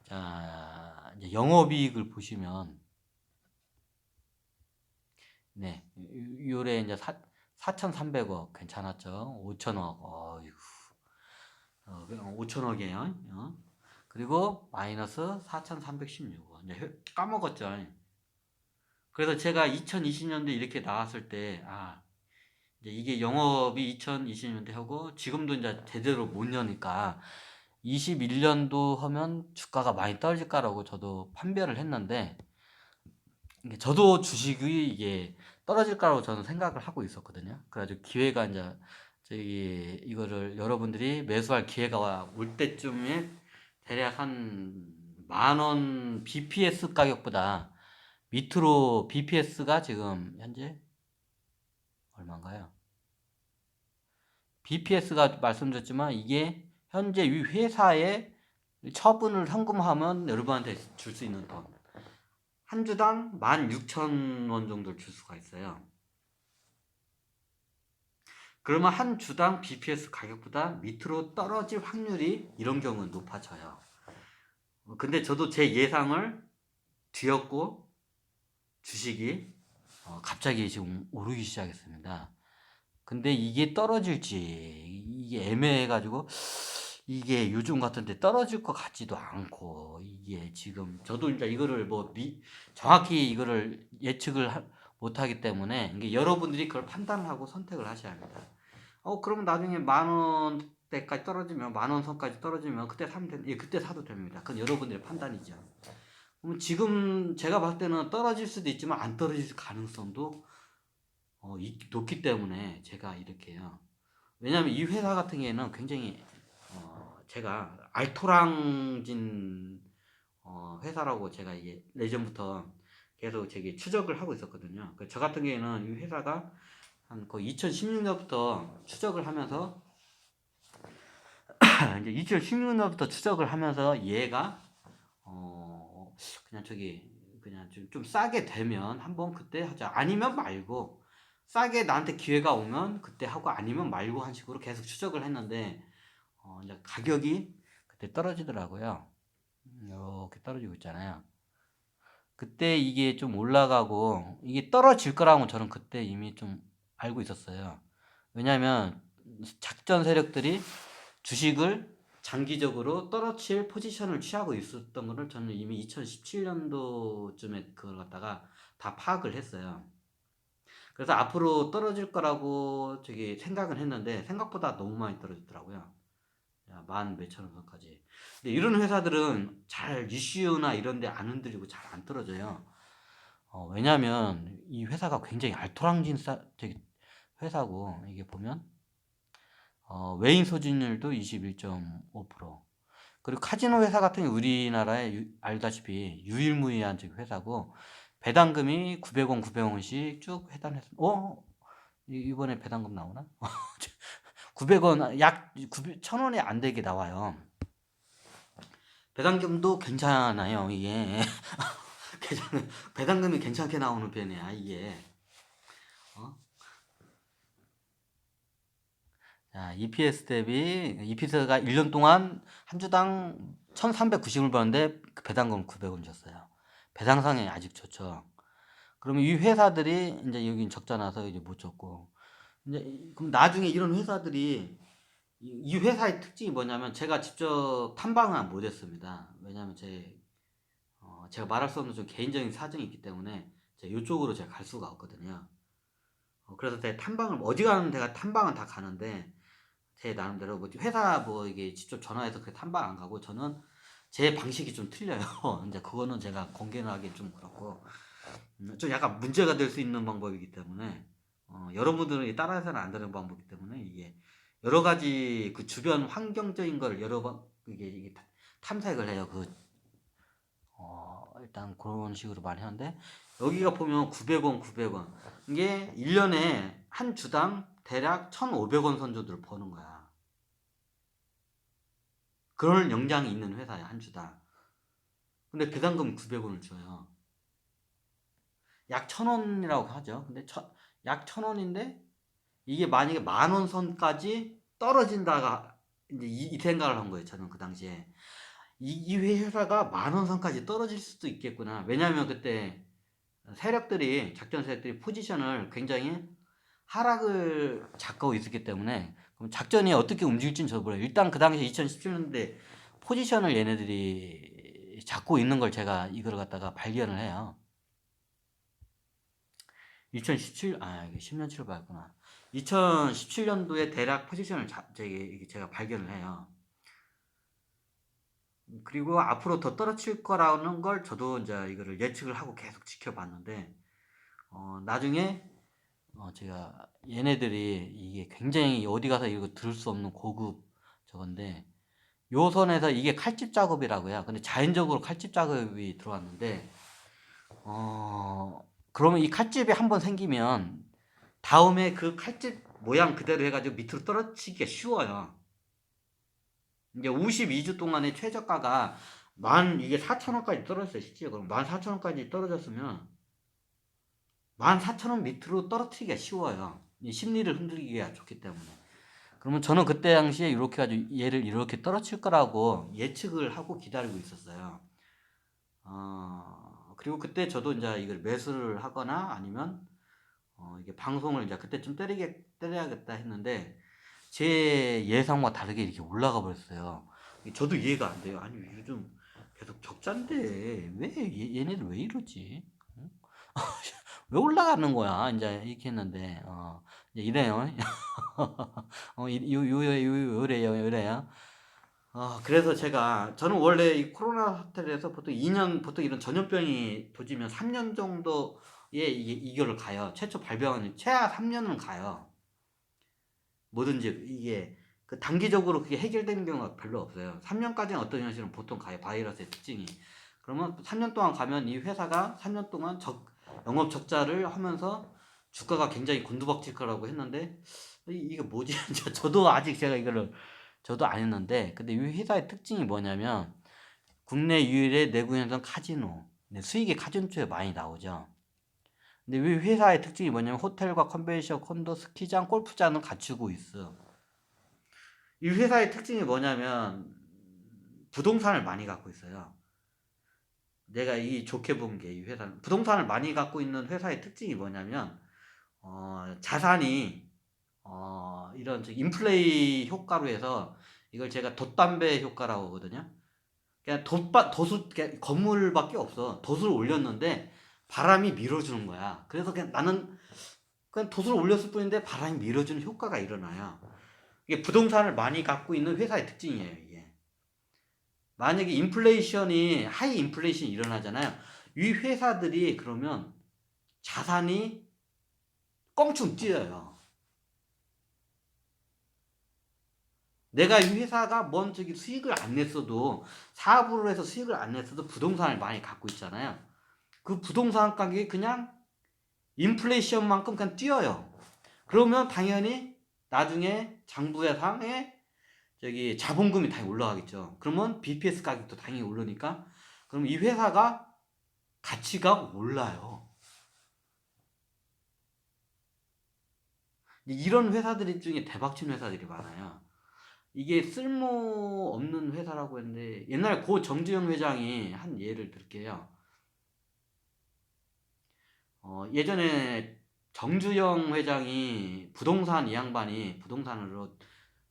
S1: 자 이제 영업이익을 보시면 네 요래 이제 4,300억 괜찮았죠. 5천억 어이구 5천억이에요. 그리고 마이너스 4,316원 이제 까먹었죠. 그래서 제가 2020년도에 이렇게 나왔을 때 이제 이게 영업이 2020년대 하고 지금도 이제 제대로 못 여니까 21년도 하면 주가가 많이 떨어질까라고 저도 판별을 했는데 저도 주식이 이게 떨어질까라고 저는 생각을 하고 있었거든요. 그래가지고 기회가 이제 이거를 여러분들이 매수할 기회가 올 때쯤에 대략 한 10,000원 BPS 가격보다 밑으로 BPS가 지금 현재 얼마인가요? BPS가 말씀드렸지만 이게 현재 이 회사에 처분을 현금화하면 여러분한테 줄 수 있는 돈 한 주당 16,000원 정도 줄 수가 있어요. 그러면 한 주당 BPS 가격보다 밑으로 떨어질 확률이 이런 경우는 높아져요. 근데 저도 제 예상을 뒤엎고 주식이 갑자기 지금 오르기 시작했습니다. 근데 이게 떨어질지 이게 애매해가지고 이게 요즘 같은데 떨어질 것 같지도 않고, 이게 지금 저도 이제 이거를 정확히 이거를 예측을 못하기 때문에 이게 여러분들이 그걸 판단하고 선택을 하셔야 합니다. 그러면 나중에 10,000원대까지 떨어지면, 10,000원 선까지 떨어지면 그때 사면 예, 그때 사도 됩니다. 그건 여러분들의 판단이죠. 그럼 지금 제가 봤을 때는 떨어질 수도 있지만 안 떨어질 가능성도 높기 때문에 제가 이렇게요. 왜냐하면 이 회사 같은 경우에는 굉장히 제가 알토랑진 회사라고 제가 이게 예전부터 계속 제게 추적을 하고 있었거든요. 저 같은 경우에는 이 회사가 한 거의 2016년부터 추적을 하면서 이제 2016년부터 추적을 하면서 얘가 그냥 그냥 좀 싸게 되면 한번 그때 하자. 아니면 말고 싸게 나한테 기회가 오면 그때 하고 아니면 말고 한 식으로 계속 추적을 했는데 이제 가격이 그때 떨어지더라고요. 이렇게 떨어지고 있잖아요. 그때 이게 좀 올라가고 이게 떨어질 거라고 저는 그때 이미 좀 알고 있었어요. 왜냐하면 작전 세력들이 주식을 장기적으로 떨어질 포지션을 취하고 있었던 거를 저는 이미 2017년도쯤에 그걸 갖다가 다 파악을 했어요. 그래서 앞으로 떨어질 거라고 생각은 했는데 생각보다 너무 많이 떨어졌더라고요. 만 몇천 원 선까지. 근데 이런 회사들은 잘 이슈나 이런 데 안 흔들리고 잘 안 떨어져요. 왜냐면 이 회사가 굉장히 알토랑진 회사고, 이게 보면 외인 소진율도 21.5%. 그리고 카지노 회사 같은 게 우리나라에 알다시피 유일무이한 회사고, 배당금이 900원, 900원씩 쭉 회당해서, 이번에 배당금 나오나? 900원, 약 1,000원이 안 되게 나와요. 배당금도 괜찮아요, 이게. 배당금이 괜찮게 나오는 편이야, 이게. 자, EPS 대비, EPS가 1년 동안 한 주당 1,390을 버는데 배당금 900원 줬어요. 배당상이 아직 좋죠. 그러면 이 회사들이 이제 여긴 적자 나서 이제 못 줬고, 이제 그럼 나중에 이런 회사들이 이 회사의 특징이 뭐냐면 제가 직접 탐방은 못 했습니다. 왜냐하면 제가 말할 수 없는 좀 개인적인 사정이 있기 때문에 이쪽으로 제가 갈 수가 없거든요. 그래서 제가 탐방을 어디 가는 데가 탐방은 다 가는데 제 나름대로 뭐 회사 뭐 이게 직접 전화해서 그 탐방 안 가고 저는 제 방식이 좀 틀려요. 이제 그거는 제가 공개는 하기 좀 그렇고 좀 약간 문제가 될 수 있는 방법이기 때문에 여러분들은 따라해서는 안 되는 방법이기 때문에 이게 여러 가지 그 주변 환경적인 걸 여러 번 이게 탐색을 해요. 일단 그런 식으로 많이 하는데 여기가 보면 900원, 900원 이게 1년에 한 주당 대략 1,500원 선조들을 버는 거야. 그럴 역량이 있는 회사야, 한 주당. 근데 배당금 900원을 줘요. 약 1,000원이라고 하죠. 근데 약 1,000원인데 이게 만약에 10,000원 선까지 떨어진다가 이제 이 생각을 한 거예요. 저는 그 당시에 이 회사가 10,000원 선까지 떨어질 수도 있겠구나. 왜냐하면 그때 작전 세력들이 포지션을 굉장히 하락을 잡고 있었기 때문에 그럼 작전이 어떻게 움직일지는 저도 몰라요. 일단 그 당시 2017년대 포지션을 얘네들이 잡고 있는 걸 제가 이걸 갖다가 발견을 해요. 이게 10년 출발했구나. 2017년도에 대략 포지션을 제가 발견을 해요. 그리고 앞으로 더 떨어질 거라는 걸 저도 이제 이거를 예측을 하고 계속 지켜봤는데, 나중에 제가 얘네들이 이게 굉장히 어디 가서 이거 들을 수 없는 고급 저건데, 요 선에서 이게 칼집 작업이라고요. 근데 자연적으로 칼집 작업이 들어왔는데, 그러면 이 칼집이 한번 생기면 다음에 그 칼집 모양 그대로 해가지고 밑으로 떨어지기가 쉬워요. 이제 52주 동안의 최저가가 이게 4,000원까지 떨어졌어요. 실제 그럼 14,000원까지 떨어졌으면 14,000원 밑으로 떨어뜨리기가 쉬워요. 이 심리를 흔들기가 좋기 때문에. 그러면 저는 그때 당시에 이렇게 가지고 얘를 이렇게 떨어질 거라고 예측을 하고 기다리고 있었어요. 그리고 그때 저도 이제 이걸 매수를 하거나 아니면 이게 방송을 이제 그때쯤 때려야겠다 했는데 제 예상과 다르게 이렇게 올라가 버렸어요. 저도 이해가 안 돼요. 아니 요즘 계속 적자인데 왜 얘네들 왜 이러지? 응? 왜 올라가는 거야? 이제 이렇게 했는데 이제 이래요. 요래요. 그래서 저는 원래 이 코로나 사태를 해서 보통 2년, 보통 이런 전염병이 도지면 3년 정도에 이거를 가요. 최초 발병은 최하 3년은 가요. 뭐든지 이게 그 단기적으로 그게 해결되는 경우가 별로 없어요. 3년까지는 어떤 현실은 보통 가요. 바이러스의 특징이. 그러면 3년 동안 가면 이 회사가 3년 동안 영업 적자를 하면서 주가가 굉장히 곤두박질 거라고 했는데 이게 뭐지? 저도 아직 제가 이거를 저도 안 했는데 근데 이 회사의 특징이 뭐냐면 국내 유일의 내구 현상 카지노. 수익이 카지노 쪽에 많이 나오죠. 근데 이 회사의 특징이 뭐냐면 호텔과 컨벤션, 콘도, 스키장, 골프장을 갖추고 있어. 이 회사의 특징이 뭐냐면 부동산을 많이 갖고 있어요. 내가 이 좋게 본 게 이 회사는 부동산을 많이 갖고 있는 회사의 특징이 뭐냐면 자산이 이런 인플레이 효과로 해서 이걸 제가 돛담배 효과라고 하거든요. 그냥 건물밖에 없어. 돛을 올렸는데 바람이 밀어주는 거야. 그래서 그냥 나는 그냥 돛을 올렸을 뿐인데 바람이 밀어주는 효과가 일어나요. 이게 부동산을 많이 갖고 있는 회사의 특징이에요, 이게. 만약에 하이 인플레이션이 일어나잖아요. 이 회사들이 그러면 자산이 껑충 뛰어요. 내가 이 회사가 수익을 안 냈어도 사업으로 해서 수익을 안 냈어도 부동산을 많이 갖고 있잖아요. 그 부동산 가격이 그냥 인플레이션만큼 그냥 뛰어요. 그러면 당연히 나중에 장부예상에 자본금이 당연히 올라가겠죠. 그러면 BPS 가격도 당연히 오르니까 그럼 이 회사가 가치가 올라요. 이런 회사들 중에 대박친 회사들이 많아요. 이게 쓸모없는 회사라고 했는데 옛날 고 정주영 회장이 한 예를 들게요. 예전에 정주영 회장이 이 양반이 부동산으로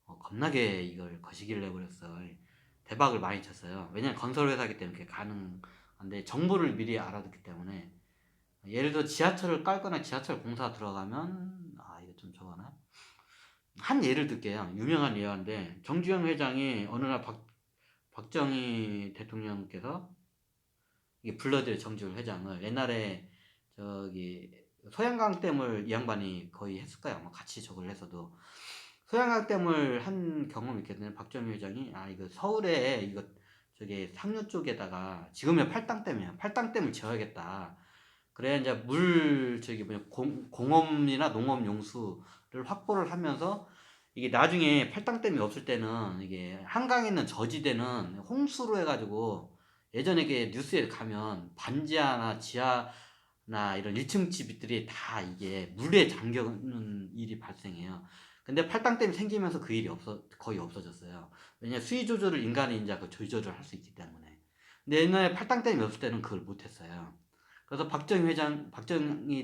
S1: 겁나게 이걸 거시기를 해버렸어. 대박을 많이 쳤어요. 왜냐면 건설 회사기 때문에 그게 가능한데 정보를 미리 알아듣기 때문에 예를 들어 지하철을 깔거나 지하철 공사 들어가면 이거 좀 저거나 한 예를 들게요. 유명한 예화인데 정주영 회장이 어느 날 박정희 대통령께서 이게 불러들여 정주영 회장을 옛날에 소양강댐을 이 양반이 거의 했을 거야. 아마 같이 저걸 해서도 소양강댐을 한 경험이 있거든요. 박정희 회장이 이거 서울에 이거 상류 쪽에다가 지금의 팔당댐이야. 팔당댐을 지어야겠다. 그래야 이제 공업이나 농업 용수를 확보를 하면서 이게 나중에 팔당댐이 없을 때는 이게 한강에 있는 저지대는 홍수로 해가지고 예전에 뉴스에 가면 반지하나 지하나 이런 1층 집들이 다 이게 물에 잠겨는 일이 발생해요. 근데 팔당댐이 생기면서 그 일이 거의 없어졌어요. 왜냐 수위 조절을 인간이 이제 그 조절을 할 수 있기 때문에. 근데 옛날에 팔당댐이 없을 때는 그걸 못했어요. 그래서 박정희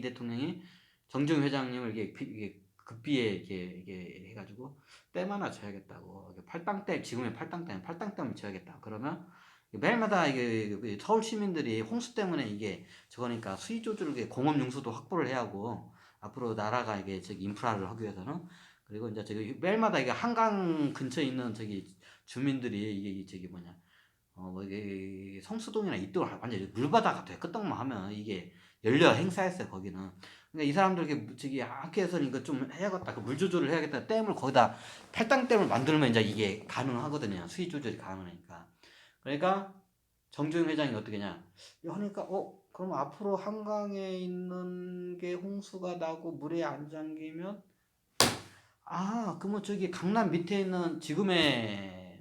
S1: 대통령이 정주영 회장님을 이게 급비에 이게 해가지고 댐 하나 지어야겠다고 지금의 팔당댐을 지어야겠다. 그러면 매일마다 이게 서울 시민들이 홍수 때문에 이게 저거니까 수위 조절을 공업 용수도 확보를 해야 하고 앞으로 나라가 이게 인프라를 하기 위해서는 그리고 이제 매일마다 이게 한강 근처에 있는 주민들이 이게 뭐냐 이게 성수동이나 이쪽을 완전히 물바다가 돼. 끄떡만 하면 이게 열려 행사했어요, 거기는. 그러니까 이 사람들 학교에서는 이거 좀 해야겠다. 그 물 조절을 해야겠다. 댐을 거기다 팔당댐을 만들면 이제 이게 가능하거든요. 수위 조절이 가능하니까. 그러니까 정주영 회장이 어떻게 냐 그러니까 그럼 앞으로 한강에 있는 게 홍수가 나고 물에 안 잠기면 그러면 강남 밑에 있는 지금의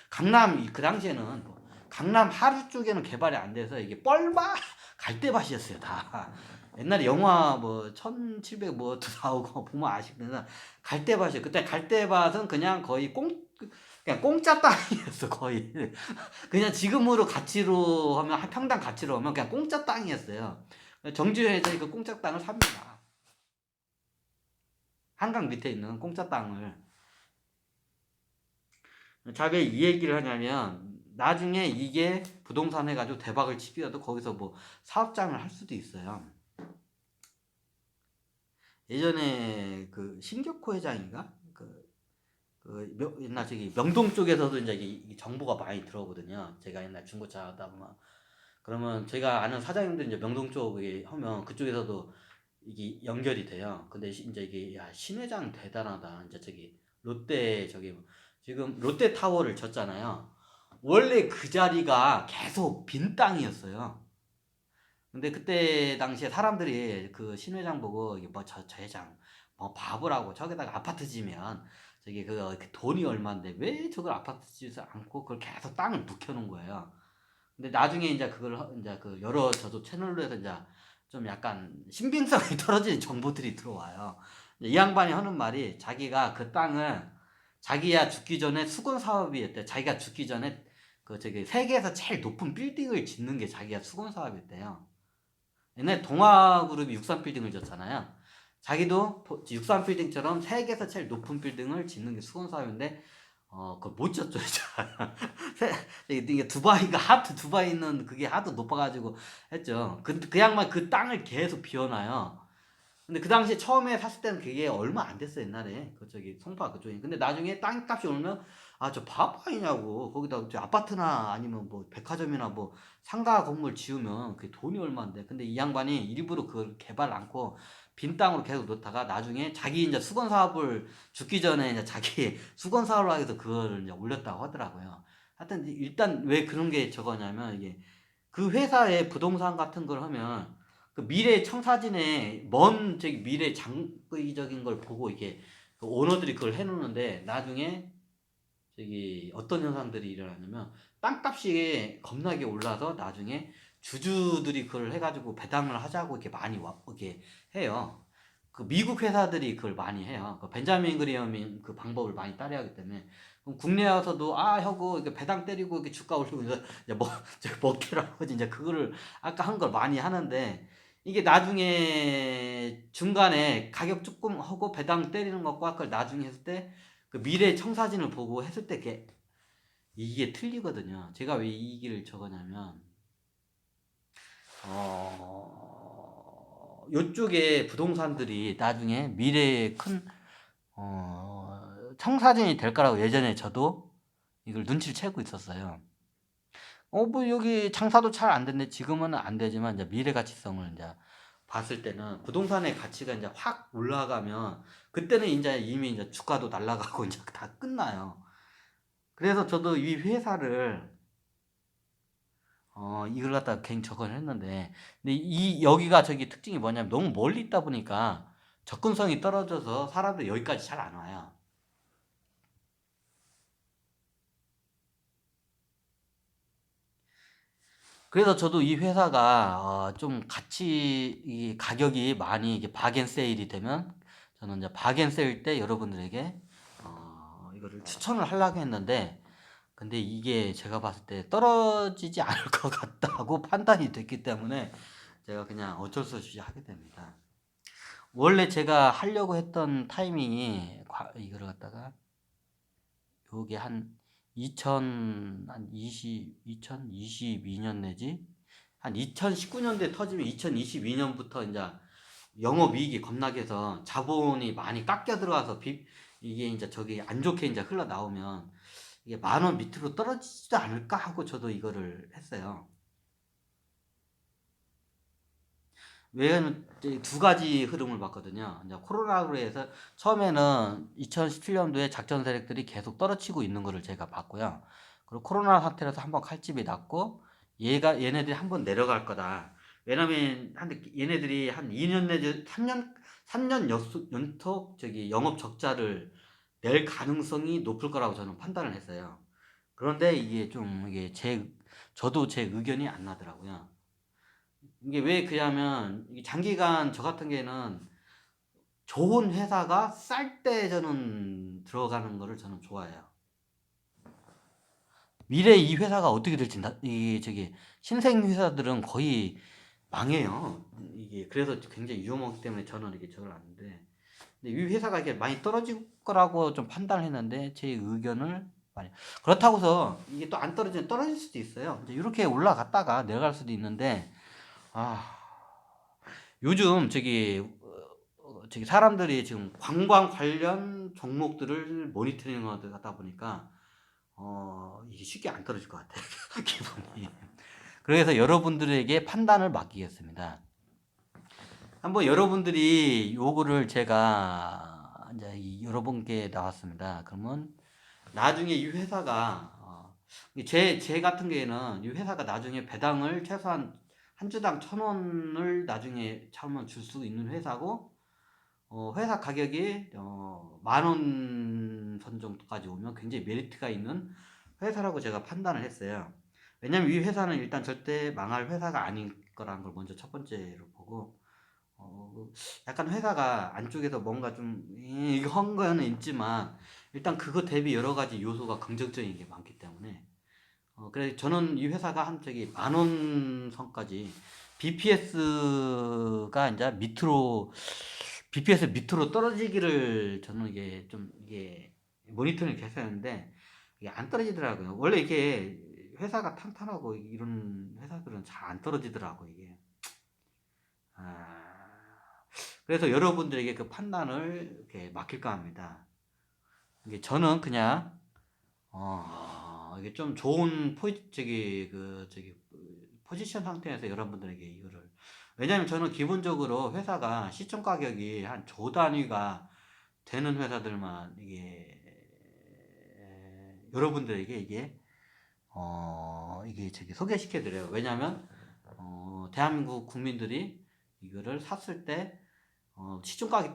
S1: 강남 그 당시에는 강남 하류 쪽에는 개발이 안 돼서 이게 뻘밭 갈대밭이었어요 다. 옛날에 영화 1700 나오고 보면 아시겠지만 갈대밭이에요. 그때 갈대밭은 그냥 거의 그냥 공짜 땅이었어 거의. 그냥 지금으로 가치로 하면 평당 가치로 하면 그냥 공짜 땅이었어요. 정주회장이 그 공짜 땅을 삽니다. 한강 밑에 있는 공짜 땅을. 자, 왜 이 얘기를 하냐면 나중에 이게 부동산 해가지고 대박을 치더라도 거기서 뭐 사업장을 할 수도 있어요. 예전에 그 신격호 회장인가? 옛날 저기 명동 쪽에서도 이제 이 정보가 많이 들어오거든요. 제가 옛날 중고차 하다 보면. 그러면 제가 아는 사장님들 이제 명동 쪽에 하면 그쪽에서도 이게 연결이 돼요. 근데 이제 이게 야, 신 회장 대단하다. 이제 저기 롯데 저기 지금 롯데타워를 졌잖아요. 원래 그 자리가 계속 빈 땅이었어요. 근데 그때 당시에 사람들이 그 신 회장 보고 이게 뭐 저 회장 뭐 바보라고 저기다가 아파트 지면 저기 그 돈이 얼마인데 왜 저걸 아파트 지지 않고 그걸 계속 땅을 묵혀놓은 거예요. 근데 나중에 이제 그걸 이제 그 여러 저도 채널로 해서 이제 좀 약간 신빙성이 떨어지는 정보들이 들어와요. 이 양반이 하는 말이 자기가 그 땅을 자기야 죽기 전에 수건 사업이었대. 자기가 죽기 전에 그 저기 세계에서 제일 높은 빌딩을 짓는 게 자기가 수건 사업이었대요. 옛날 동아그룹이 63빌딩을 졌잖아요. 자기도 63빌딩처럼 세계에서 제일 높은 빌딩을 짓는 게 수건 사업인데 그걸 못 졌죠. 이게 두바이가 하도 두바이 있는 그게 하도 높아가지고 했죠. 그 양반 그 땅을 계속 비워놔요. 근데 그 당시에 처음에 샀을 때는 그게 얼마 안 됐어 옛날에 그 저기 송파 그쪽에. 근데 나중에 땅값이 오르면 아 저 바보 아니냐고 거기다 저 아파트나 아니면 뭐 백화점이나 뭐 상가 건물 지으면 그게 돈이 얼마인데. 근데 이 양반이 일부러 그걸 개발 않고 빈 땅으로 계속 놓다가 나중에 자기 이제 수건 사업을 죽기 전에 이제 자기 수건 사업을 하기 위해서 그거를 이제 올렸다고 하더라고요. 하여튼 일단 왜 그런 게 저거냐면 이게 그 회사의 부동산 같은 걸 하면 그 미래 청사진에 먼 저기 미래 장기적인 걸 보고 이게 그 오너들이 그걸 해놓는데 나중에 저기 어떤 현상들이 일어나냐면 땅값이 겁나게 올라서 나중에 주주들이 그걸 해가지고 배당을 하자고 이렇게 많이 이렇게 해요. 그 미국 회사들이 그걸 많이 해요. 그 벤자민 그리엄이 그 방법을 많이 따라하기 때문에 그럼 국내 와서도 아 하고 이렇게 배당 때리고 이렇게 주가 올리고 이제 뭐 먹튀라고 이제 그거를 아까 한 걸 많이 하는데 이게 나중에 중간에 가격 조금 하고 배당 때리는 것과 그걸 나중에 했을 때 그 미래 청사진을 보고 했을 때 이게 틀리거든요. 제가 왜 이 얘기를 적었냐면 요쪽에 부동산들이 나중에 미래에 큰 청사진이 될 거라고 예전에 저도 이걸 눈치를 채고 있었어요. 뭐 여기 장사도 잘 안 됐네. 지금은 안 되지만 이제 미래 가치성을 이제 봤을 때는 부동산의 가치가 이제 확 올라가면 그때는 이제 이미 이제 주가도 날아가고 이제 다 끝나요. 그래서 저도 이 회사를 이걸 갖다가 괜히 저걸 했는데 근데 이 여기가 저기 특징이 뭐냐면 너무 멀리 있다 보니까 접근성이 떨어져서 사람들이 여기까지 잘 안 와요. 그래서 저도 이 회사가 좀 같이 이 가격이 많이 이게 박앤세일이 되면 저는 이제 박앤세일 때 여러분들에게 이거를 추천을 하려고 했는데 근데 이게 제가 봤을 때 떨어지지 않을 것 같다고 판단이 됐기 때문에 제가 그냥 어쩔 수 없이 하게 됩니다. 원래 제가 하려고 했던 타이밍이 이거를 갖다가 요게 한 2022년 내지 한 2019년도에 터지면 2022년부터 이제 영업이익이 겁나게 해서 자본이 많이 깎여 들어가서 이게 이제 저기 안 좋게 이제 흘러나오면 이게 10,000원 밑으로 떨어지지도 않을까 하고 저도 이거를 했어요. 왜냐면 두 가지 흐름을 봤거든요. 이제 코로나로 해서 처음에는 2017년도에 작전 세력들이 계속 떨어지고 있는 거를 제가 봤고요. 그리고 코로나 사태라서 한번 칼집이 났고 얘네들이 한번 내려갈 거다. 왜냐면 얘네들이 한 2년 내지 3년 연속 저기 영업 적자를 낼 가능성이 높을 거라고 저는 판단을 했어요. 그런데 이게 좀 이게 저도 제 의견이 안 나더라고요. 이게 왜 그러냐면 장기간 저 같은 경우에는 좋은 회사가 쌀 때 저는 들어가는 거를 저는 좋아해요. 미래 이 회사가 어떻게 될지 이 저기 신생 회사들은 거의 망해요. 이게 그래서 굉장히 위험하기 때문에 저는 이게 저걸 아는데 근데 이 회사가 이렇게 많이 떨어질 거라고 좀 판단을 했는데 제 의견을 많이. 그렇다고서 이게 또 안 떨어질 수도 있어요. 이제 이렇게 올라갔다가 내려갈 수도 있는데, 요즘 저기 사람들이 지금 관광 관련 종목들을 모니터링 하다 보니까 이게 쉽게 안 떨어질 것 같아요. 기분이. 그래서 여러분들에게 판단을 맡기겠습니다. 한번 여러분들이 요거를 제가 이제 여러분께 나왔습니다. 그러면 나중에 이 회사가 제 같은 경우에는 이 회사가 나중에 배당을 최소한 한 주당 1,000원을 나중에 차면 줄 수 있는 회사고, 회사 가격이 10,000원 선 정도까지 오면 굉장히 메리트가 있는 회사라고 제가 판단을 했어요. 왜냐면 이 회사는 일단 절대 망할 회사가 아닌 거라는 걸 먼저 첫 번째로 보고, 약간 회사가 안쪽에서 뭔가 좀 이거 한 거는 있지만 일단 그거 대비 여러 가지 요소가 긍정적인 게 많기 때문에, 그래 저는 이 회사가 한 10,000원 선까지 BPS가 이제 BPS 밑으로 떨어지기를 저는 이게 모니터링 계속 했는데 이게 안 떨어지더라고요. 원래 이게 회사가 탄탄하고 이런 회사들은 잘 안 떨어지더라고 이게. 그래서 여러분들에게 그 판단을 이렇게 맡길까 합니다. 이게 저는 그냥 이게 좀 좋은 포지션 상태에서 여러분들에게 이거를, 왜냐면 저는 기본적으로 회사가 시총 가격이 한 조 단위가 되는 회사들만 이게 여러분들에게 이게 소개시켜 드려요. 왜냐면 대한민국 국민들이 이거를 샀을 때 시총 가격이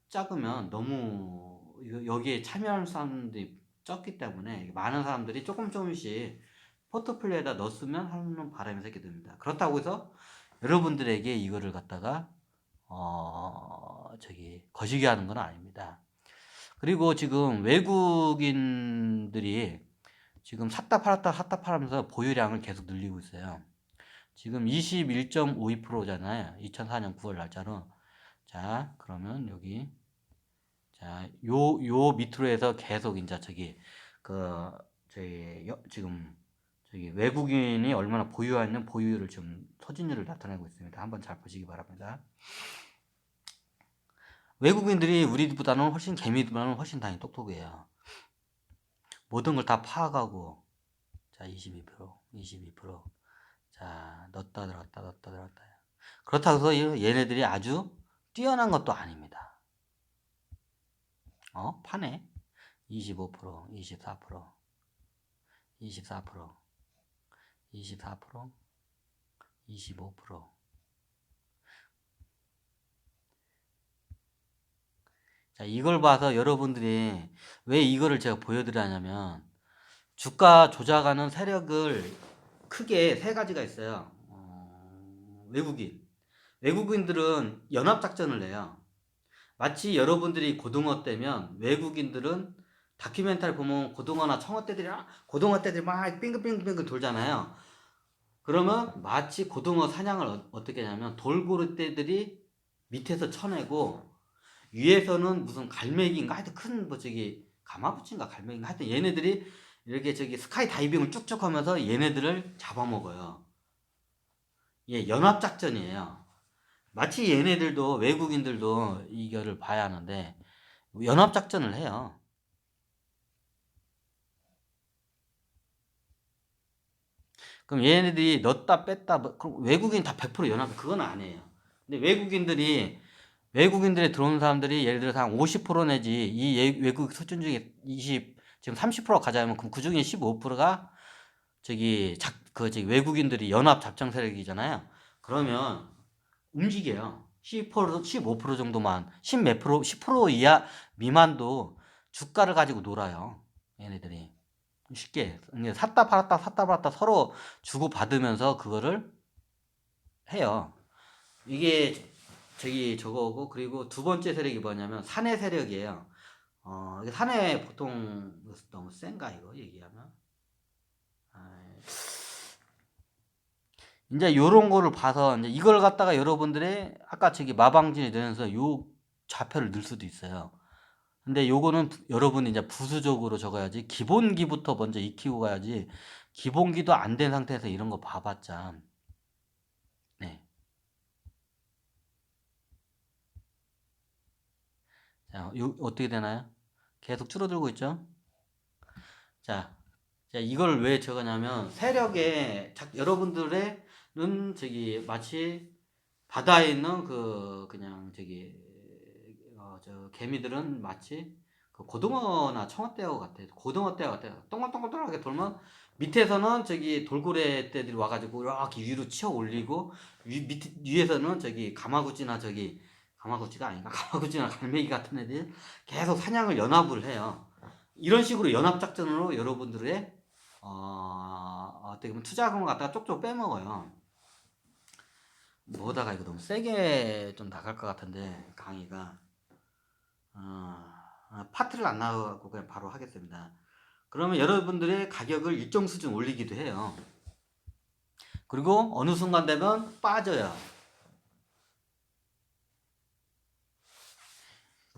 S1: 작으면 너무 여기에 참여하는 사람들이 적기 때문에 많은 사람들이 조금씩 포트폴리오에다 넣었으면 하는 바람이 생기게 됩니다. 그렇다고 해서 여러분들에게 이거를 갖다가 거시기 하는 건 아닙니다. 그리고 지금 외국인들이 지금 샀다 팔았다 보유량을 계속 늘리고 있어요. 지금 21.52%잖아요. 2004년 9월 날짜로. 자, 그러면 여기 요 밑으로 해서 계속 이제 지금 외국인이 얼마나 보유하는 보유율을 지금 소진율을 나타내고 있습니다. 한번 잘 보시기 바랍니다. 외국인들이 우리보다는 개미보다는 훨씬 당연히 똑똑해요. 모든 걸 다 파악하고, 자, 22%. 자, 넣었다 들었다. 그렇다고 해서 얘네들이 아주 뛰어난 것도 아닙니다. 파네. 25%, 24%, 25%. 자, 이걸 봐서 여러분들이 왜 이거를 제가 보여드리냐면, 주가 조작하는 세력을 크게 세 가지가 있어요. 외국인들은 연합작전을 내요. 마치 여러분들이 고등어 떼면 외국인들은 다큐멘터리 보면 고등어나 청어떼들이 막 빙글빙글 돌잖아요. 그러면 마치 고등어 사냥을 어떻게 하냐면 돌고래떼들이 밑에서 쳐내고 위에서는 무슨 갈매기인가 하여튼 큰 가마부치인가 갈매기인가 하여튼 얘네들이 이렇게 스카이 다이빙을 쭉쭉 하면서 얘네들을 잡아먹어요. 예, 연합작전이에요. 마치 얘네들도 외국인들도 이거를 봐야 하는데 연합작전을 해요. 그럼 얘네들이 넣었다 뺐다 그럼 외국인 다 100% 연합 그건 아니에요. 근데 외국인들이 들어오는 사람들이 예를 들어서 한 50% 내지 이 외국 수준 중에 지금 30% 가자면 그럼 그 중에 15%가 외국인들이 연합 작전 세력이잖아요. 그러면 움직여요. 15% 정도만 10% 이하 미만도 주가를 가지고 놀아요. 얘네들이 쉽게 샀다 팔았다 서로 주고 받으면서 그거를 해요. 이게 저거고, 그리고 두 번째 세력이 뭐냐면 사내 세력이에요. 사내 보통 너무 센가 이거 얘기하면. 이제 요런 거를 봐서 이제 이걸 갖다가 여러분들의 아까 마방진이 되면서 요 좌표를 넣을 수도 있어요. 근데 요거는 여러분이 이제 부수적으로 적어야지 기본기부터 먼저 익히고 가야지 기본기도 안 된 상태에서 이런 거 봐봤자 네. 자, 어떻게 되나요? 계속 줄어들고 있죠? 자, 이걸 왜 적었냐면 세력에 여러분들의는 저기 마치 바다에 있는 그냥 저기 저 개미들은 마치 그 고등어나 청어떼어 같아요. 고등어떼어 같아요. 동글동글동글하게 돌면 밑에서는 저기 돌고래 떼들이 와가지고 이렇게 위로 치어 올리고 위에서는 저기 가마구치가 아닌가? 가마구치나 갈매기 같은 애들 계속 사냥을 연합을 해요. 이런 식으로 연합작전으로 여러분들의 어떻게 보면 투자금을 갖다가 쪽쪽 빼먹어요. 뭐다가 이거 너무 세게 좀 나갈 것 같은데 강의가 파트를 안 나가고 그냥 바로 하겠습니다. 그러면 여러분들의 가격을 일정 수준 올리기도 해요. 그리고 어느 순간 되면 빠져요.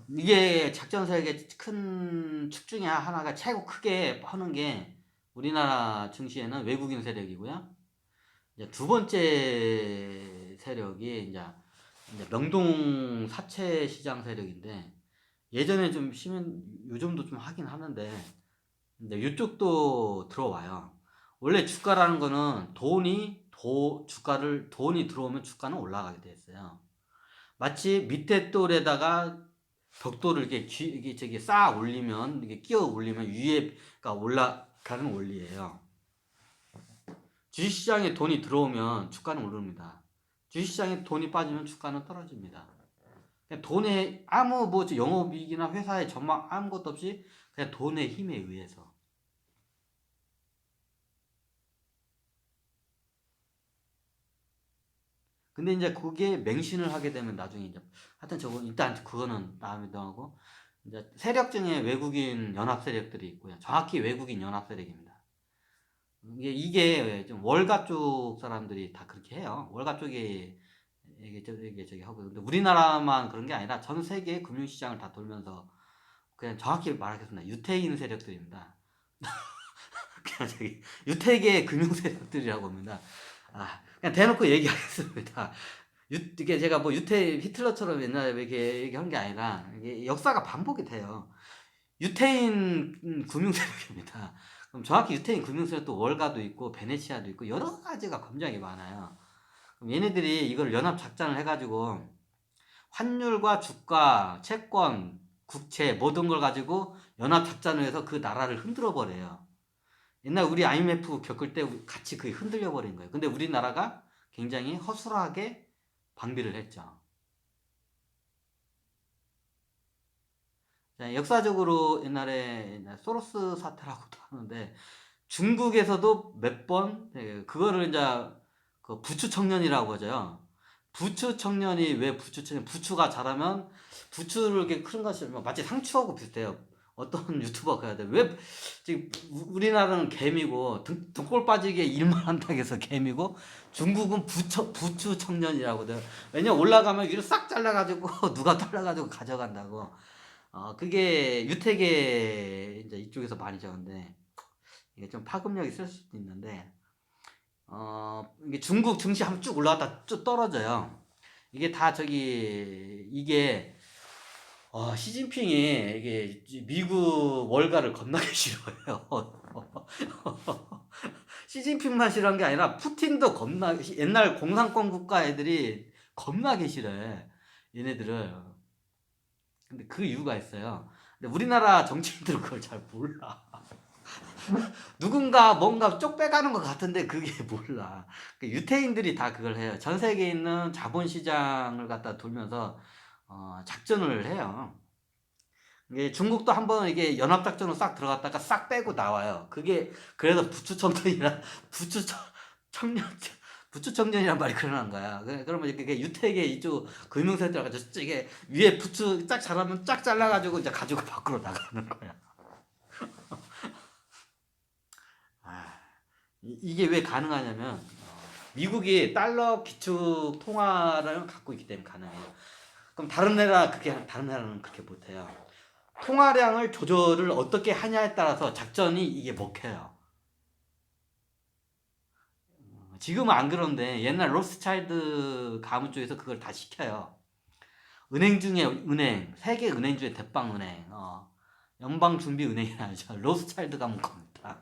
S1: 이게 작전 세력의 큰 축 중에 하나가 최고 크게 하는 게 우리나라 증시에는 외국인 세력이고요. 이제 두 번째 세력이 이제 명동 사채 시장 세력인데 예전에 좀 심한 요즘도 좀 하긴 하는데 근데 이쪽도 들어와요. 원래 주가라는 거는 돈이 들어오면 주가는 올라가게 돼 있어요. 마치 밑에 돌에다가 벽돌을 이게 저기 쌓아 올리면 이게 끼워 올리면 위에가 올라가는 원리예요. 주식시장에 돈이 들어오면 주가는 오릅니다. 주식시장에 돈이 빠지면 주가는 떨어집니다. 그냥 돈의 아무 뭐 영업이익이나 회사의 전망 아무것도 없이 그냥 돈의 힘에 의해서. 근데 이제 그게 맹신을 하게 되면 나중에 이제 하여튼 저거 일단 그거는 다음에 하고 이제 세력 중에 외국인 연합 세력들이 있고요. 정확히 외국인 연합 세력입니다. 이게 좀 월가 쪽 사람들이 다 그렇게 해요. 월가 쪽이 이게 저기 하고 근데 우리나라만 그런 게 아니라 전 세계 금융시장을 다 돌면서 그냥 정확히 말하겠습니다. 유태인 세력들입니다. 그냥 저기 유태계 금융 세력들이라고 합니다. 그냥 대놓고 얘기하겠습니다. 이게 제가 뭐 히틀러처럼 옛날에 이렇게 얘기한 게 아니라 이게 역사가 반복이 돼요. 유태인 금융 세력입니다. 그럼 정확히 유태인 금융 세력도 월가도 있고 베네치아도 있고 여러 가지가 굉장히 많아요. 그럼 얘네들이 이걸 연합 작전을 해가지고 환율과 주가, 채권, 국채 모든 걸 가지고 연합 작전을 해서 그 나라를 흔들어 버려요. 옛날 우리 IMF 겪을 때 같이 그게 흔들려 버린 거예요. 근데 우리나라가 굉장히 허술하게 방비를 했죠. 역사적으로 옛날에 소로스 사태라고도 하는데 중국에서도 몇 번 그거를 이제 그 부추 청년이라고 하죠. 부추 청년이 왜 부추 청년? 부추가 자라면 부추를 이렇게 큰 것이 마치 상추하고 비슷해요. 어떤 유튜버가 해야 돼. 왜 지금 우리나라는 개미고 등골 빠지게 일만 한다고 해서 개미고 중국은 부추 청년이라고 돼요. 왜냐 올라가면 위로 싹 잘라가지고 누가 잘라가지고 가져간다고. 그게 유택에 이제 이쪽에서 많이 적은데 이게 좀 파급력이 있을 수도 있는데 이게 중국 증시 한번 쭉 올라갔다 쭉 떨어져요. 이게 다 이게 시진핑이 이게 미국 월가를 겁나게 싫어해요. 시진핑만 싫어한 게 아니라 푸틴도 옛날 공산권 국가 애들이 겁나게 싫어해. 얘네들을. 근데 그 이유가 있어요. 근데 우리나라 정치인들은 그걸 잘 몰라. 누군가 뭔가 쪽 빼가는 것 같은데 그게 몰라. 유태인들이 다 그걸 해요. 전 세계에 있는 자본시장을 갖다 돌면서 작전을 해요. 이게 중국도 한번 이게 연합작전으로 싹 들어갔다가 싹 빼고 나와요. 그게 그래서 청년 부추청년이란 말이 그러는 거야. 그러면 이게 유택의 이쪽 금융센터 가지고 이게 위에 부추 쫙 자라면 쫙 잘라가지고 이제 가지고 밖으로 나가는 거야. 이게 왜 가능하냐면 미국이 달러 기축 통화를 갖고 있기 때문에 가능해요. 그럼 다른 나라는 그렇게 못해요. 통화량을 조절을 어떻게 하냐에 따라서 작전이 이게 먹혀요. 지금은 안 그런데 옛날 로스차일드 가문 쪽에서 그걸 다 시켜요. 은행 중에 은행, 세계 은행 중에 대빵은행, 연방준비은행이라죠. 로스차일드 가문 겁니다.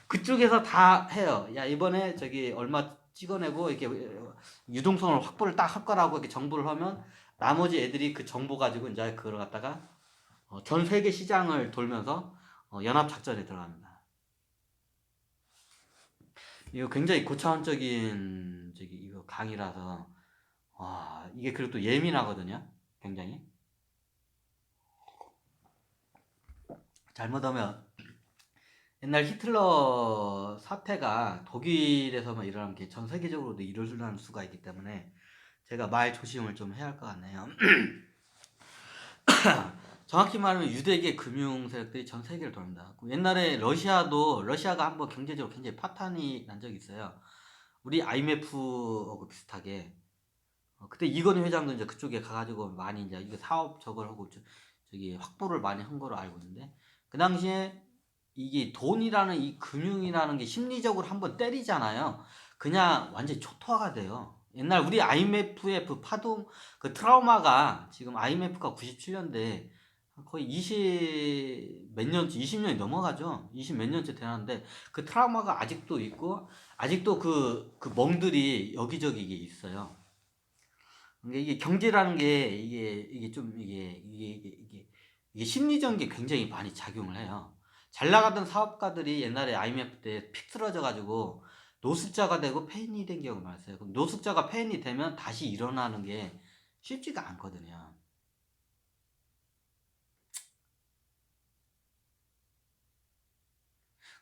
S1: 그쪽에서 다 해요. 야, 이번에 저기 얼마 찍어내고 이렇게 유동성을 확보를 딱 할 거라고 이렇게 정보를 하면 나머지 애들이 그 정보 가지고 이제 그걸 갖다가 전 세계 시장을 돌면서 연합 작전에 들어갑니다. 이거 굉장히 고차원적인 저기 이거 강의라서 이게 그리고 또 예민하거든요. 굉장히 잘못하면 옛날 히틀러 사태가 독일에서만 일어난 게 전 세계적으로도 일어날 수가 있기 때문에 제가 말 조심을 좀 해야 할 것 같네요. 정확히 말하면 유대계 금융 세력들이 전 세계를 돕니다. 옛날에 러시아가 한번 경제적으로 굉장히 파탄이 난 적이 있어요. 우리 IMF하고 비슷하게. 그때 이건희 회장도 이제 그쪽에 가가지고 많이 이제 이거 사업 저걸 하고 저기 확보를 많이 한 거로 알고 있는데 그 당시에 이게 돈이라는 이 금융이라는 게 심리적으로 한번 때리잖아요. 그냥 완전히 초토화가 돼요. 옛날 우리 IMF의 그 파동 그 트라우마가 지금 IMF가 97년대 거의 20 몇 년, 20년이 넘어가죠. 20 몇 년째 되는데 그 트라우마가 아직도 있고 아직도 그 멍들이 여기저기 이게 있어요. 이게 경제라는 게 이게 좀 이게 심리적인 게 굉장히 많이 작용을 해요. 잘 나가던 사업가들이 옛날에 IMF 때 픽 쓰러져 가지고 노숙자가 되고 폐인이 된 경우가 많았어요. 그럼 노숙자가 폐인이 되면 다시 일어나는 게 쉽지가 않거든요.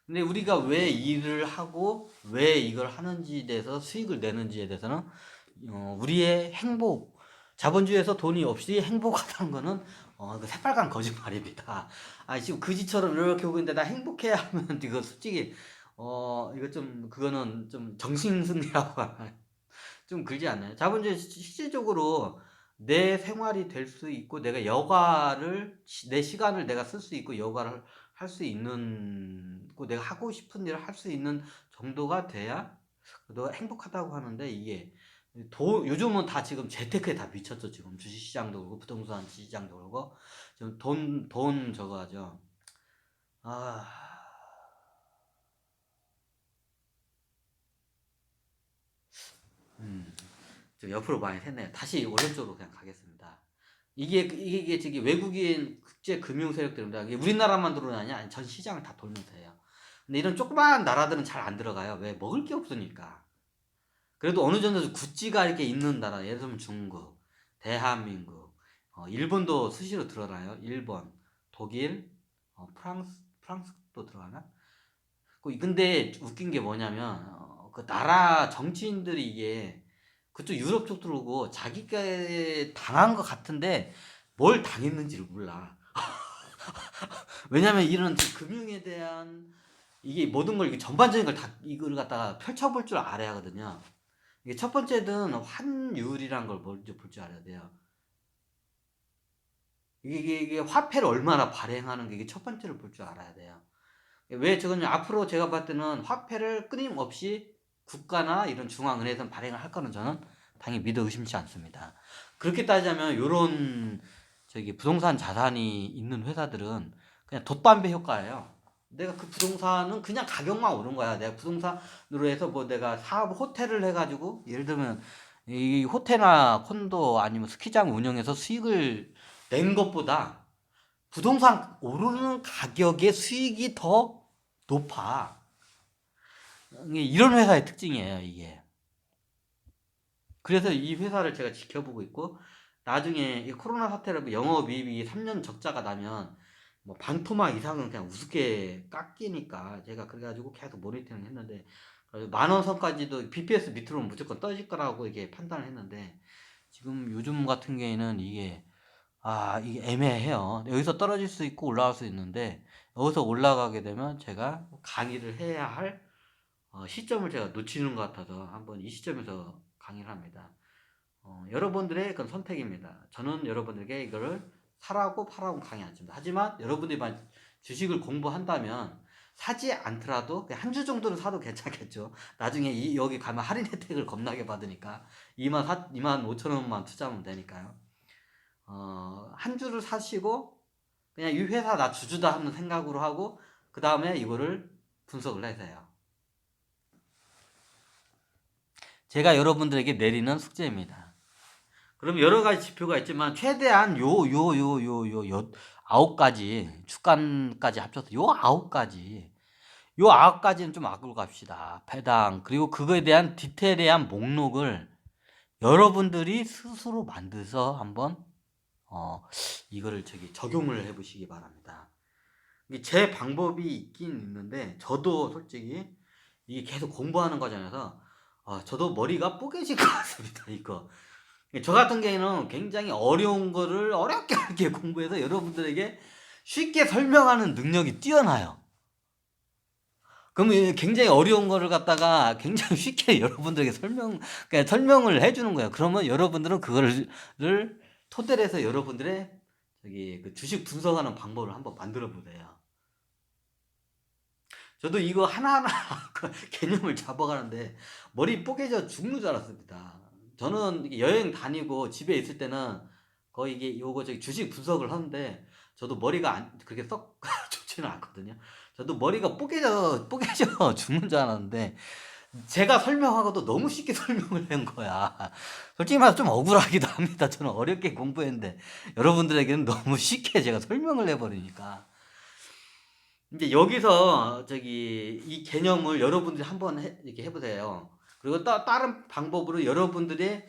S1: 근데 우리가 왜 일을 하고 왜 이걸 하는지에 대해서 수익을 내는지에 대해서는 우리의 행복, 자본주의에서 돈이 없이 행복하다는 거는 그 새빨간 거짓말입니다. 지금 그지처럼 이렇게 오고 있는데 나 행복해 하면 이거 솔직히 이거 좀 그거는 좀 정신승리라고 하나요? 좀 그러지 않나요? 자본주의 실질적으로 내 생활이 될 수 있고 내가 여가를 내 시간을 내가 쓸 수 있고 여가를 할 수 있는 내가 하고 싶은 일을 할 수 있는 정도가 돼야 너가 행복하다고 하는데 이게 요즘은 다 지금 재테크에 다 미쳤죠. 지금 주식시장도 그렇고 부동산 시장도 그렇고 지금 돈 저거 하죠. 아, 좀 옆으로 많이 샜네요. 다시 원론적으로 그냥 가겠습니다. 이게 저기 외국인 국제 금융 세력들입니다. 이게 우리나라만 들어오냐? 아니 전 시장을 다 돌면서 해요. 근데 이런 조그마한 나라들은 잘 안 들어가요. 왜? 먹을 게 없으니까. 그래도 어느 정도 구찌가 이렇게 있는 나라, 예를 들면 중국, 대한민국, 일본도 수시로 들어가요. 일본, 독일, 프랑스도 들어가나? 근데 웃긴 게 뭐냐면, 그 나라 정치인들이 이게 그쪽 유럽 쪽 들어오고 자기가 당한 것 같은데 뭘 당했는지를 몰라. 왜냐면 이런 금융에 대한 이게 모든 걸 전반적인 걸 다 이걸 갖다가 펼쳐볼 줄 알아야 하거든요. 이게 첫 번째는 환율이란 걸 먼저 볼 줄 알아야 돼요. 이게 화폐를 얼마나 발행하는 게 이게 첫 번째로 볼 줄 알아야 돼요. 왜 저건 앞으로 제가 봤을 때는 화폐를 끊임없이 국가나 이런 중앙은행에서 발행을 할 거는 저는 당연히 믿어 의심치 않습니다. 그렇게 따지자면 요런 저기 부동산 자산이 있는 회사들은 그냥 돛담배 효과예요. 내가 그 부동산은 그냥 가격만 오른 거야. 내가 부동산으로 해서 뭐 내가 사업 호텔을 해가지고 예를 들면 이 호텔이나 콘도 아니면 스키장 운영해서 수익을 낸 것보다 부동산 오르는 가격의 수익이 더 높아. 이런 회사의 특징이에요, 이게. 그래서 이 회사를 제가 지켜보고 있고, 나중에 이 코로나 사태로 영업이익이 3년 적자가 나면, 뭐 반토막 이상은 그냥 우습게 깎이니까, 제가 그래가지고 계속 모니터링 했는데, 10,000원 선까지도 BPS 밑으로는 무조건 떨어질 거라고 이게 판단을 했는데, 지금 요즘 같은 경우에는 이게 애매해요. 여기서 떨어질 수 있고 올라갈 수 있는데, 여기서 올라가게 되면 제가 강의를 해야 할 시점을 제가 놓치는 것 같아서 한번 이 시점에서 강의를 합니다. 여러분들의 그건 선택입니다. 저는 여러분들에게 이거를 사라고 팔라고 강의 안 줍니다. 하지만 여러분들이 만약 주식을 공부한다면 사지 않더라도 한 주 정도는 사도 괜찮겠죠. 나중에 여기 가면 할인 혜택을 겁나게 받으니까 2만 5천 원만 투자하면 되니까요. 한 주를 사시고 그냥 이 회사 나 주주다 하는 생각으로 하고 그 다음에 이거를 분석을 해서요. 제가 여러분들에게 내리는 숙제입니다. 그럼 여러 가지 지표가 있지만 최대한 요 9가지 주간까지 합쳐서 요 9가지는 좀 알고 갑시다. 배당 그리고 그거에 대한 디테일한 목록을 여러분들이 스스로 만들어서 한번 이거를 적용을 해보시기 바랍니다. 제 방법이 있긴 있는데 저도 솔직히 이게 계속 공부하는 과정에서 저도 머리가 뽀개질 것 같습니다. 이거 저 같은 경우에는 굉장히 어려운 거를 어렵게 이렇게 공부해서 여러분들에게 쉽게 설명하는 능력이 뛰어나요. 그럼 굉장히 어려운 거를 갖다가 굉장히 쉽게 여러분들에게 설명을 해주는 거예요. 그러면 여러분들은 그거를 토대로 해서 여러분들의 그 주식 분석하는 방법을 한번 만들어 보세요. 저도 이거 하나하나 개념을 잡아가는데 머리 뽀개져 죽는 줄 알았습니다. 저는 여행 다니고 집에 있을 때는 거의 이게 요거 주식 분석을 하는데 저도 머리가 그렇게 썩 좋지는 않거든요. 저도 머리가 뽀개져 죽는 줄 알았는데 제가 설명하고도 너무 쉽게 설명을 한 거야. 솔직히 말해서 좀 억울하기도 합니다. 저는 어렵게 공부했는데 여러분들에게는 너무 쉽게 제가 설명을 해버리니까. 이제 여기서 이 개념을 여러분들이 한번 이렇게 해보세요. 그리고 다른 방법으로 여러분들이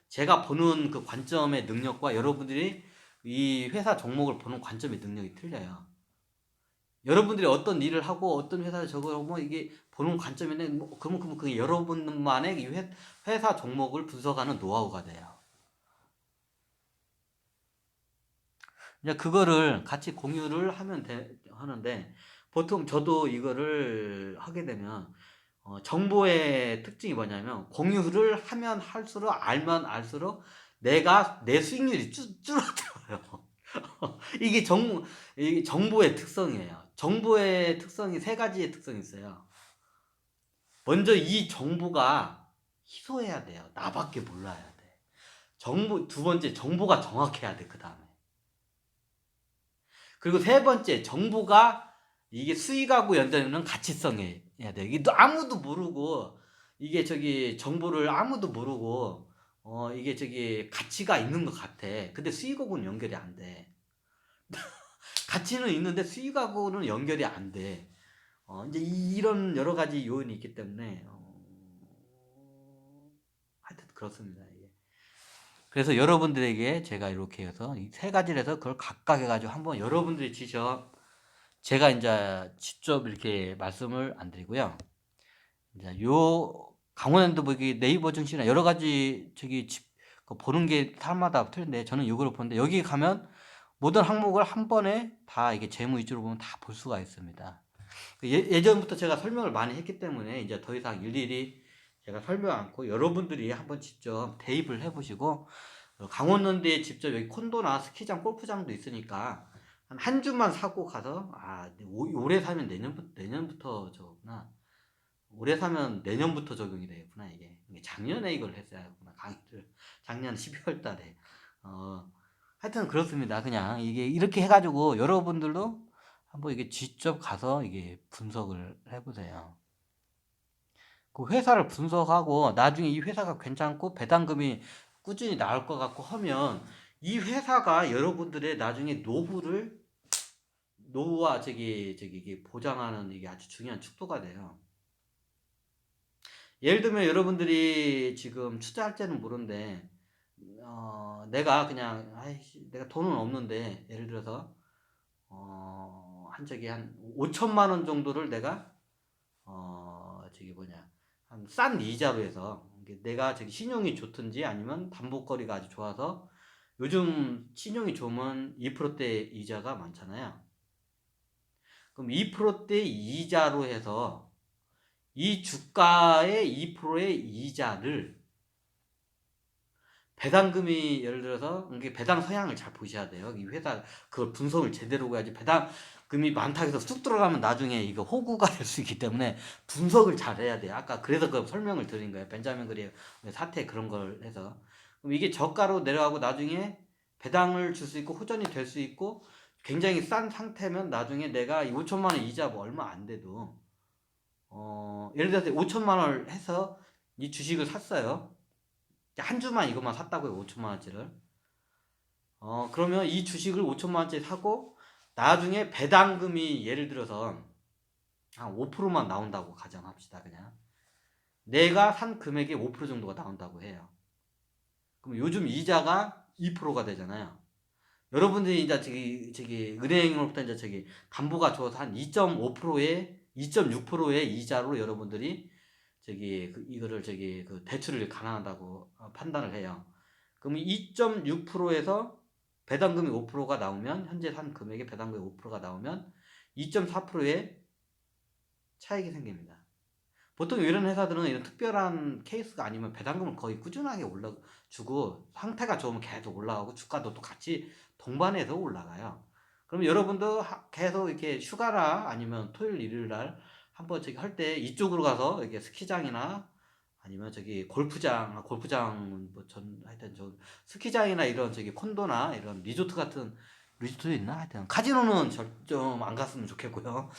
S1: 제가 보는 그 관점의 능력과 여러분들이 이 회사 종목을 보는 관점의 능력이 틀려요. 여러분들이 어떤 일을 하고 어떤 회사를 적으면 이게 보는 관점에는 그만큼 그게 여러분만의 이 회사 종목을 분석하는 노하우가 돼요. 이제 그거를 같이 공유를 하는데 보통 저도 이거를 하게 되면 정보의 특징이 뭐냐면 공유를 하면 할수록 알면 알수록 내 수익률이 줄어들어요. 이게 정보의 특성이에요. 정보의 특성이 세 가지의 특성이 있어요. 먼저 이 정보가 희소해야 돼요. 나밖에 몰라야 돼. 두 번째 정보가 정확해야 돼. 그 다음에. 그리고 세 번째 정보가 이게 수익하고 연결되는 가치성이 해야 돼. 이게 또 아무도 모르고 이게 정보를 아무도 모르고 이게 가치가 있는 것 같아. 근데 수익하고는 연결이 안 돼. 가치는 있는데 수익하고는 연결이 안 돼. 이제 이런 여러 가지 요인이 있기 때문에 하여튼 그렇습니다. 이게. 그래서 여러분들에게 제가 이렇게 해서 이 세 가지를 해서 그걸 각각 해가지고 한번 여러분들이 제가 이제 직접 이렇게 말씀을 안 드리고요. 이제 강원랜드 네이버 증시나 여러 가지 보는 게 사람마다 틀린데 저는 이걸 보는데 여기 가면 모든 항목을 한 번에 다 이게 재무 위주로 보면 다 볼 수가 있습니다. 예전부터 제가 설명을 많이 했기 때문에 이제 더 이상 일일이 제가 설명 않고 여러분들이 한번 직접 대입을 해보시고 강원랜드에 직접 여기 콘도나 스키장, 골프장도 있으니까 한 주만 사고 가서 올해 사면 내년부터 저거구나. 올해 사면 내년부터 적용이 되겠구나. 이게 작년에 이걸 했어야 하구나. 강의를 작년 12월 달에. 하여튼 그렇습니다. 그냥 이게 이렇게 해가지고 여러분들도 한번 이게 직접 가서 이게 분석을 해보세요. 그 회사를 분석하고 나중에 이 회사가 괜찮고 배당금이 꾸준히 나올 것 같고 하면 이 회사가 여러분들의 나중에 노후와 이게 보장하는 이게 아주 중요한 축도가 돼요. 예를 들면 여러분들이 지금 투자할 때는 모르는데 내가 그냥 내가 돈은 없는데 예를 들어서 한 5천만 원 정도를 내가 한 싼 이자로 해서 내가 신용이 좋든지 아니면 담보거리가 아주 좋아서 요즘 신용이 좋으면 2%대 이자가 많잖아요. 그럼 2%대 이자로 해서 이 주가의 2%의 이자를 배당금이 예를 들어서 이게 배당 서양을 잘 보셔야 돼요. 이 회사 그걸 분석을 제대로 해야지. 배당금이 많다고 해서 쑥 들어가면 나중에 이거 호구가 될 수 있기 때문에 분석을 잘 해야 돼요. 아까 그래서 그 설명을 드린 거예요. 벤자민 그리의 사태 그런 걸 해서. 그럼 이게 저가로 내려가고 나중에 배당을 줄 수 있고 호전이 될 수 있고 굉장히 싼 상태면 나중에 내가 이 5천만 원 이자 뭐 얼마 안 돼도 예를 들어서 5천만 원을 해서 이 주식을 샀어요. 한 주만 이것만 샀다고요. 5천만 원짜리를. 그러면 이 주식을 5천만 원짜리 사고 나중에 배당금이 예를 들어서 한 5%만 나온다고 가정합시다. 그냥 내가 산 금액의 5% 정도가 나온다고 해요. 그럼 요즘 이자가 2%가 되잖아요. 여러분들이 이제 저기 은행으로부터 이제 저기 담보가 줘서 한 2.5%의 2.6%의 이자로 여러분들이 이거를 그 대출을 가능하다고 판단을 해요. 그럼 2.6%에서 배당금이 5%가 나오면 현재 산 금액의 배당금이 5%가 나오면 2.4%의 차익이 생깁니다. 보통 이런 회사들은 이런 특별한 케이스가 아니면 배당금을 거의 꾸준하게 올려주고 상태가 좋으면 계속 올라가고 주가도 또 같이 동반해서 올라가요. 그럼 여러분도 계속 이렇게 휴가나 아니면 토요일 일요일 날 한번 할 때 이쪽으로 가서 이렇게 스키장이나 아니면 골프장 하여튼 스키장이나 이런 콘도나 이런 리조트 같은 리조트 있나 하여튼 카지노는 좀 안 갔으면 좋겠고요.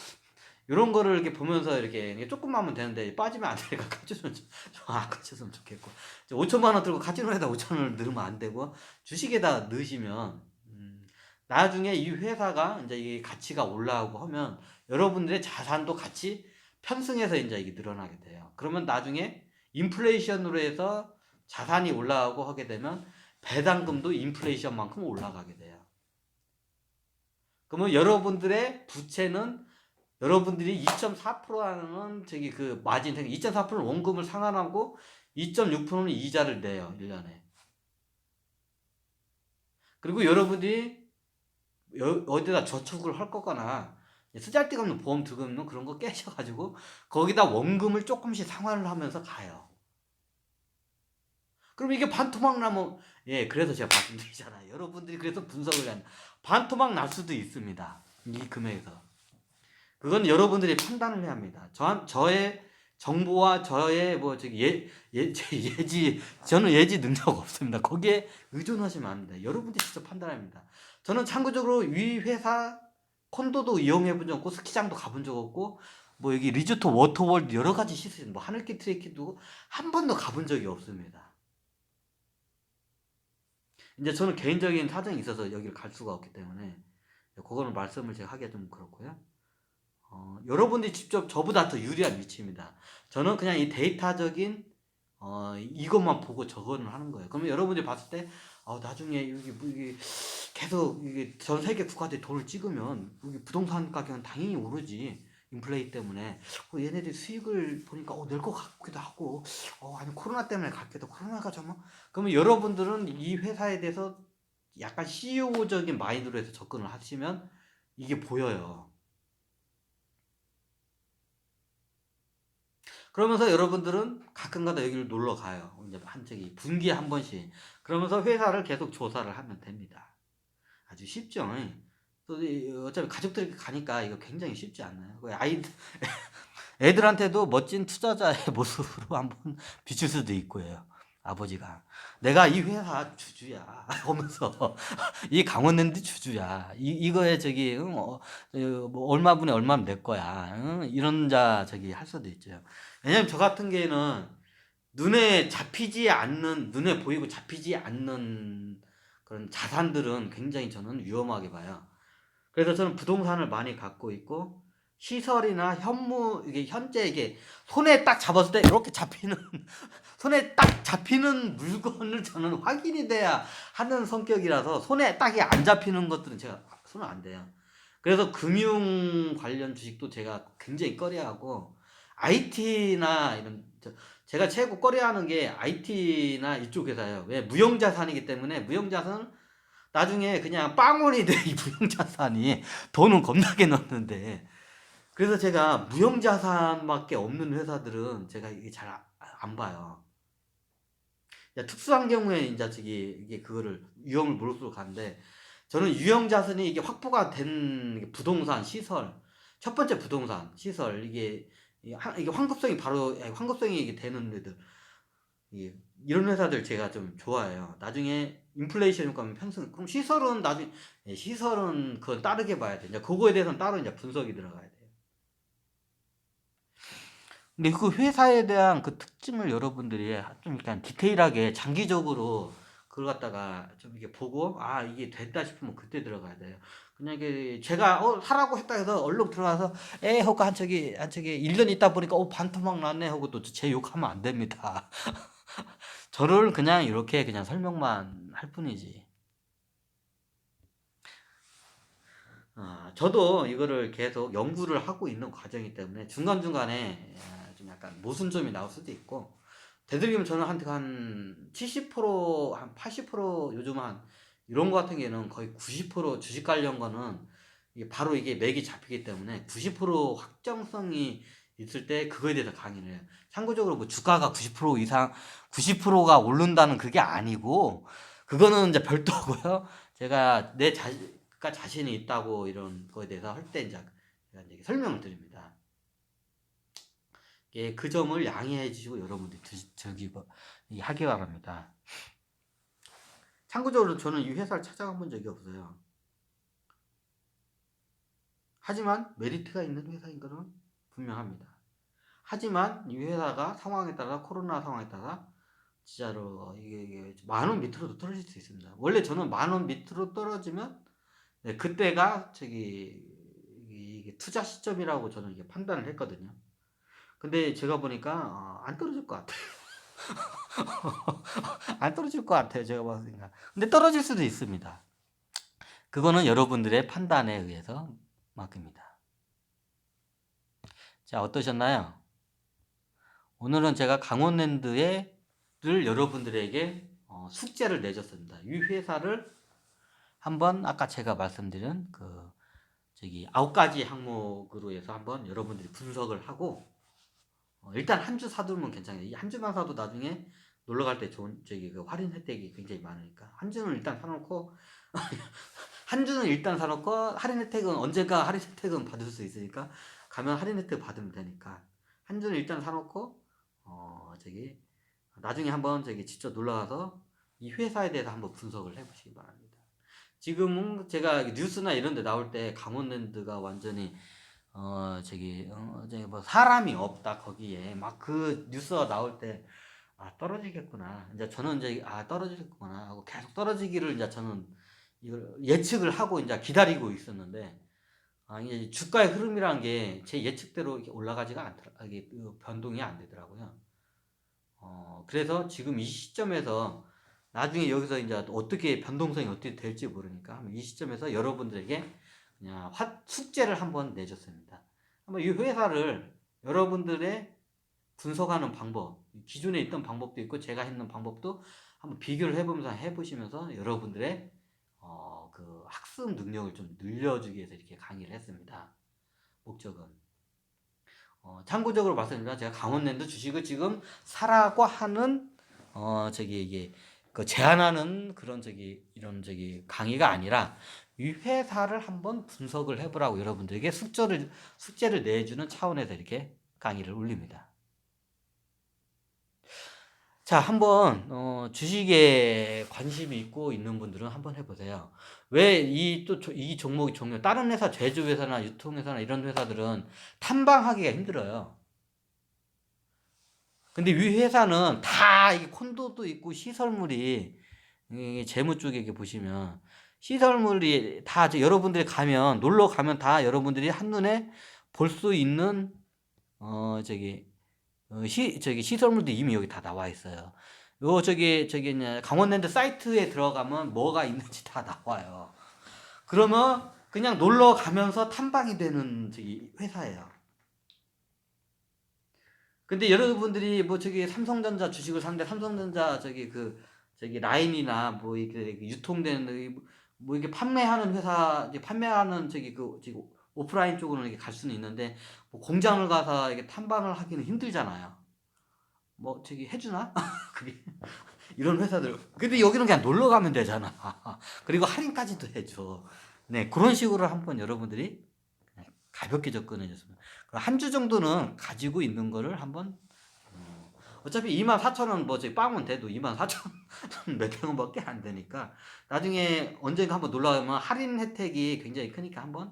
S1: 이런 거를 이렇게 보면서 이렇게 조금만 하면 되는데 빠지면 안 되니까 카지노는 좀안 가셨으면 좋겠고 5천만 원 들고 카지노에다 5천 원을 넣으면 안 되고 주식에다 넣으시면 나중에 이 회사가 이제 이게 가치가 올라오고 하면 여러분들의 자산도 같이 편승해서 이제 이게 늘어나게 돼요. 그러면 나중에 인플레이션으로 해서 자산이 올라가고 하게 되면 배당금도 인플레이션만큼 올라가게 돼요. 그러면 여러분들의 부채는 여러분들이 2.4%하는 그 마진 2.4%는 원금을 상환하고 2.6%는 이자를 내요. 1년에. 그리고 여러분들이 어디다 저축을 할 거거나 쓰잘데기 없는 보험 들고 있는 그런 거 깨셔가지고 거기다 원금을 조금씩 상환을 하면서 가요. 그럼 이게 반토막 나면 그래서 제가 말씀드리잖아요. 여러분들이 그래서 분석을 한 반토막 날 수도 있습니다. 이 금액에서. 그건 여러분들이 판단을 해야 합니다. 저의 정보와 저의 저는 예지 능력 없습니다. 거기에 의존하시면 안 됩니다. 여러분들이 직접 판단합니다. 저는 참고적으로 이 회사 콘도도 이용해 본 적 없고 스키장도 가본 적 없고 여기 리조트 워터월드 여러 가지 시스템 하늘길 트레킹도 한 번도 가본 적이 없습니다. 이제 저는 개인적인 사정이 있어서 여기를 갈 수가 없기 때문에 그거는 말씀을 제가 하기가 좀 그렇고요. 여러분들이 직접 저보다 더 유리한 위치입니다. 저는 그냥 이 데이터적인 이것만 보고 저거는 하는 거예요. 그러면 여러분들이 봤을 때 나중에 이게 계속 이게 전 세계 국가들이 돈을 찍으면 여기 부동산 가격은 당연히 오르지. 인플레이 때문에 얘네들 수익을 보니까 낼 것 같기도 하고 아니 코로나 때문에 같기도 코로나가 좀 그러면 여러분들은 이 회사에 대해서 약간 CEO적인 마인드로 해서 접근을 하시면 이게 보여요. 그러면서 여러분들은 가끔가다 여기를 놀러 가요. 이제 분기에 한 번씩. 그러면서 회사를 계속 조사를 하면 됩니다. 아주 쉽죠. 또 어차피 가족들이 가니까 이거 굉장히 쉽지 않나요? 애들한테도 멋진 투자자의 모습으로 한번 비출 수도 있고요. 아버지가 내가 이 회사 주주야 하면서 이 강원랜드 주주야 이거에 얼마분에 얼마면 내 거야 이런 할 수도 있죠. 왜냐면 저 같은 경우에는 눈에 보이고 잡히지 않는 그런 자산들은 굉장히 저는 위험하게 봐요. 그래서 저는 부동산을 많이 갖고 있고 시설이나 현재 이게 손에 딱 잡았을 때 이렇게 잡히는 손에 딱 잡히는 물건을 저는 확인이 돼야 하는 성격이라서 손에 딱이 안 잡히는 것들은 제가 손은 안 돼요. 그래서 금융 관련 주식도 제가 굉장히 꺼려하고 IT나 제가 최고 꺼려하는 게 IT나 이쪽 회사예요. 왜? 무형자산이기 때문에 무형자산은 나중에 그냥 빵원이 돼. 이 무형자산이 돈은 겁나게 넣는데 그래서 제가 무형자산밖에 없는 회사들은 제가 이게 잘 안 봐요. 특수한 경우에 이제 이게 그거를 위험을 모를수록 가는데, 저는 유형 자산이 이게 확보가 된 부동산 시설, 첫 번째 부동산 시설, 이게 환급성이 바로 환급성이 이게 되는 데들, 이런 회사들 제가 좀 좋아해요. 나중에 인플레이션 효과면 편승. 그럼 시설은 나중에, 시설은 그건 따르게 봐야 돼. 이제 그거에 대해서는 따로 이제 분석이 들어가야 돼요. 근데 그 회사에 대한 그 특징을 여러분들이 좀 약간 디테일하게 장기적으로 그걸 갖다가 좀 이렇게 보고, 이게 됐다 싶으면 그때 들어가야 돼요. 그냥 이게 제가 사라고 했다 해서 얼른 들어가서 하고 한 척이 1년 있다 보니까 반토막 났네 하고 또 제 욕하면 안 됩니다. 저를 그냥 이렇게 그냥 설명만 할 뿐이지. 저도 이거를 계속 연구를 하고 있는 과정이기 때문에 중간중간에 좀 약간 모순점이 나올 수도 있고, 되도록이면 저는 한 70%, 한 80% 요즘 이런 거 같은 경우에는 거의 90% 주식 관련 거는 바로 이게 맥이 잡히기 때문에 90% 확정성이 있을 때 그거에 대해서 강의를 해요. 참고적으로 뭐 주가가 90% 이상, 90%가 오른다는 그게 아니고, 그거는 이제 별도고요. 제가 내 자신이 있다고 이런 거에 대해서 할 때 이제 제가 이제 설명을 드립니다. 그 점을 양해해 주시고 여러분들이 하기 바랍니다. 참고적으로 저는 이 회사를 찾아가 본 적이 없어요. 하지만 메리트가 있는 회사인 것은 분명합니다. 하지만 이 회사가 상황에 따라, 코로나 상황에 따라 진짜로 이게 10,000원 밑으로도 떨어질 수 있습니다. 원래 저는 10,000원 밑으로 떨어지면 그때가 이게 투자 시점이라고 저는 이게 판단을 했거든요. 근데 제가 보니까 안 떨어질 것 같아요. 안 떨어질 것 같아요. 제가 봤으니까. 근데 떨어질 수도 있습니다. 그거는 여러분들의 판단에 의해서 맡깁니다. 자, 어떠셨나요? 오늘은 제가 강원랜드를 여러분들에게 숙제를 내줬습니다. 이 회사를 한번 아까 제가 말씀드린 9가지 항목으로 해서 한번 여러분들이 분석을 하고, 일단 한 주 사두면 괜찮아요. 이 한 주만 사도 나중에 놀러 갈 때 좋은 그 할인 혜택이 굉장히 많으니까 한 주는 일단 사놓고 한 주는 일단 사놓고, 할인 혜택은 언젠가 할인 혜택은 받을 수 있으니까 가면 할인 혜택 받으면 되니까 한 주는 일단 사놓고, 나중에 한번 직접 놀러 가서 이 회사에 대해서 한번 분석을 해보시기 바랍니다. 지금은 제가 뉴스나 이런 데 나올 때 강원랜드가 완전히 뭐 사람이 없다 거기에 막 그 뉴스가 나올 때 떨어지겠구나. 이제 저는 떨어지겠구나 하고 계속 떨어지기를 이제 저는 이걸 예측을 하고 이제 기다리고 있었는데, 이게 주가의 흐름이란 게 제 예측대로 이렇게 올라가지가 않더라. 이게 변동이 안 되더라고요. 그래서 지금 이 시점에서 나중에 여기서 이제 어떻게 변동성이 어떻게 될지 모르니까 이 시점에서 여러분들에게 그냥 숙제를 한번 내줬습니다. 한번 이 회사를 여러분들의 분석하는 방법, 기존에 있던 방법도 있고 제가 했는 방법도 한번 비교를 해보시면서 여러분들의 그 학습 능력을 좀 늘려주기 위해서 이렇게 강의를 했습니다. 목적은. 참고적으로 말씀드리면 제가 강원랜드 주식을 지금 사라고 하는 이게 제안하는 그런 이런 강의가 아니라 이 회사를 한번 분석을 해보라고 여러분들에게 숙제를 내주는 차원에서 이렇게 강의를 올립니다. 자, 한번 주식에 관심이 있는 분들은 한번 해보세요. 왜 이 종목이 다른 회사, 제조회사나 유통회사나 이런 회사들은 탐방하기가 힘들어요. 근데 이 회사는 다 이게 콘도도 있고 시설물이, 재무 쪽에 이렇게 보시면 시설물이 다 여러분들이 놀러 가면 다 여러분들이 한눈에 볼 수 있는 시설물도 이미 여기 다 나와 있어요. 강원랜드 사이트에 들어가면 뭐가 있는지 다 나와요. 그러면 그냥 놀러 가면서 탐방이 되는 회사예요. 근데 여러분들이 삼성전자 주식을 사는데 삼성전자 라인이나 뭐 이렇게 유통되는 뭐 이렇게 판매하는 회사, 판매하는 오프라인 쪽으로는 이렇게 갈 수는 있는데, 뭐 공장을 가서 이렇게 탐방을 하기는 힘들잖아요. 뭐 해주나? 그게 이런 회사들. 근데 여기는 그냥 놀러 가면 되잖아. 그리고 할인까지도 해줘. 네, 그런 식으로 한번 여러분들이 그냥 가볍게 접근해 줬으면. 한 주 정도는 가지고 있는 거를 한번 어차피 24,000원 뭐 저희 빵은 돼도 24,000원 몇백 원밖에 안 되니까 나중에 언젠가 한번 놀러 가면 할인 혜택이 굉장히 크니까 한번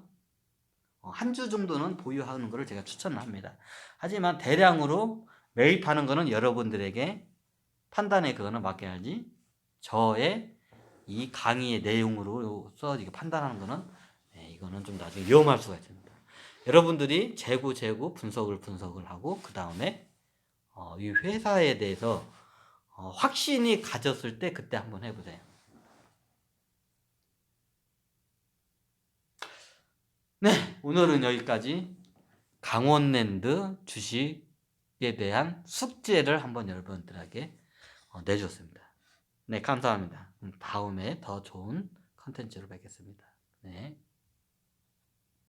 S1: 한 주 정도는 보유하는 것을 제가 추천을 합니다. 하지만 대량으로 매입하는 거는 여러분들에게 판단에 그거는 맡겨야지 저의 이 강의의 내용으로서 판단하는 거는 이거는 좀 나중에 위험할 수가 있습니다. 여러분들이 재고 분석을 하고 그 다음에 이 회사에 대해서 확신이 가졌을 때 그때 한번 해보세요. 네, 오늘은 여기까지 강원랜드 주식에 대한 숙제를 한번 여러분들에게 내줬습니다. 네, 감사합니다. 다음에 더 좋은 컨텐츠로 뵙겠습니다. 네.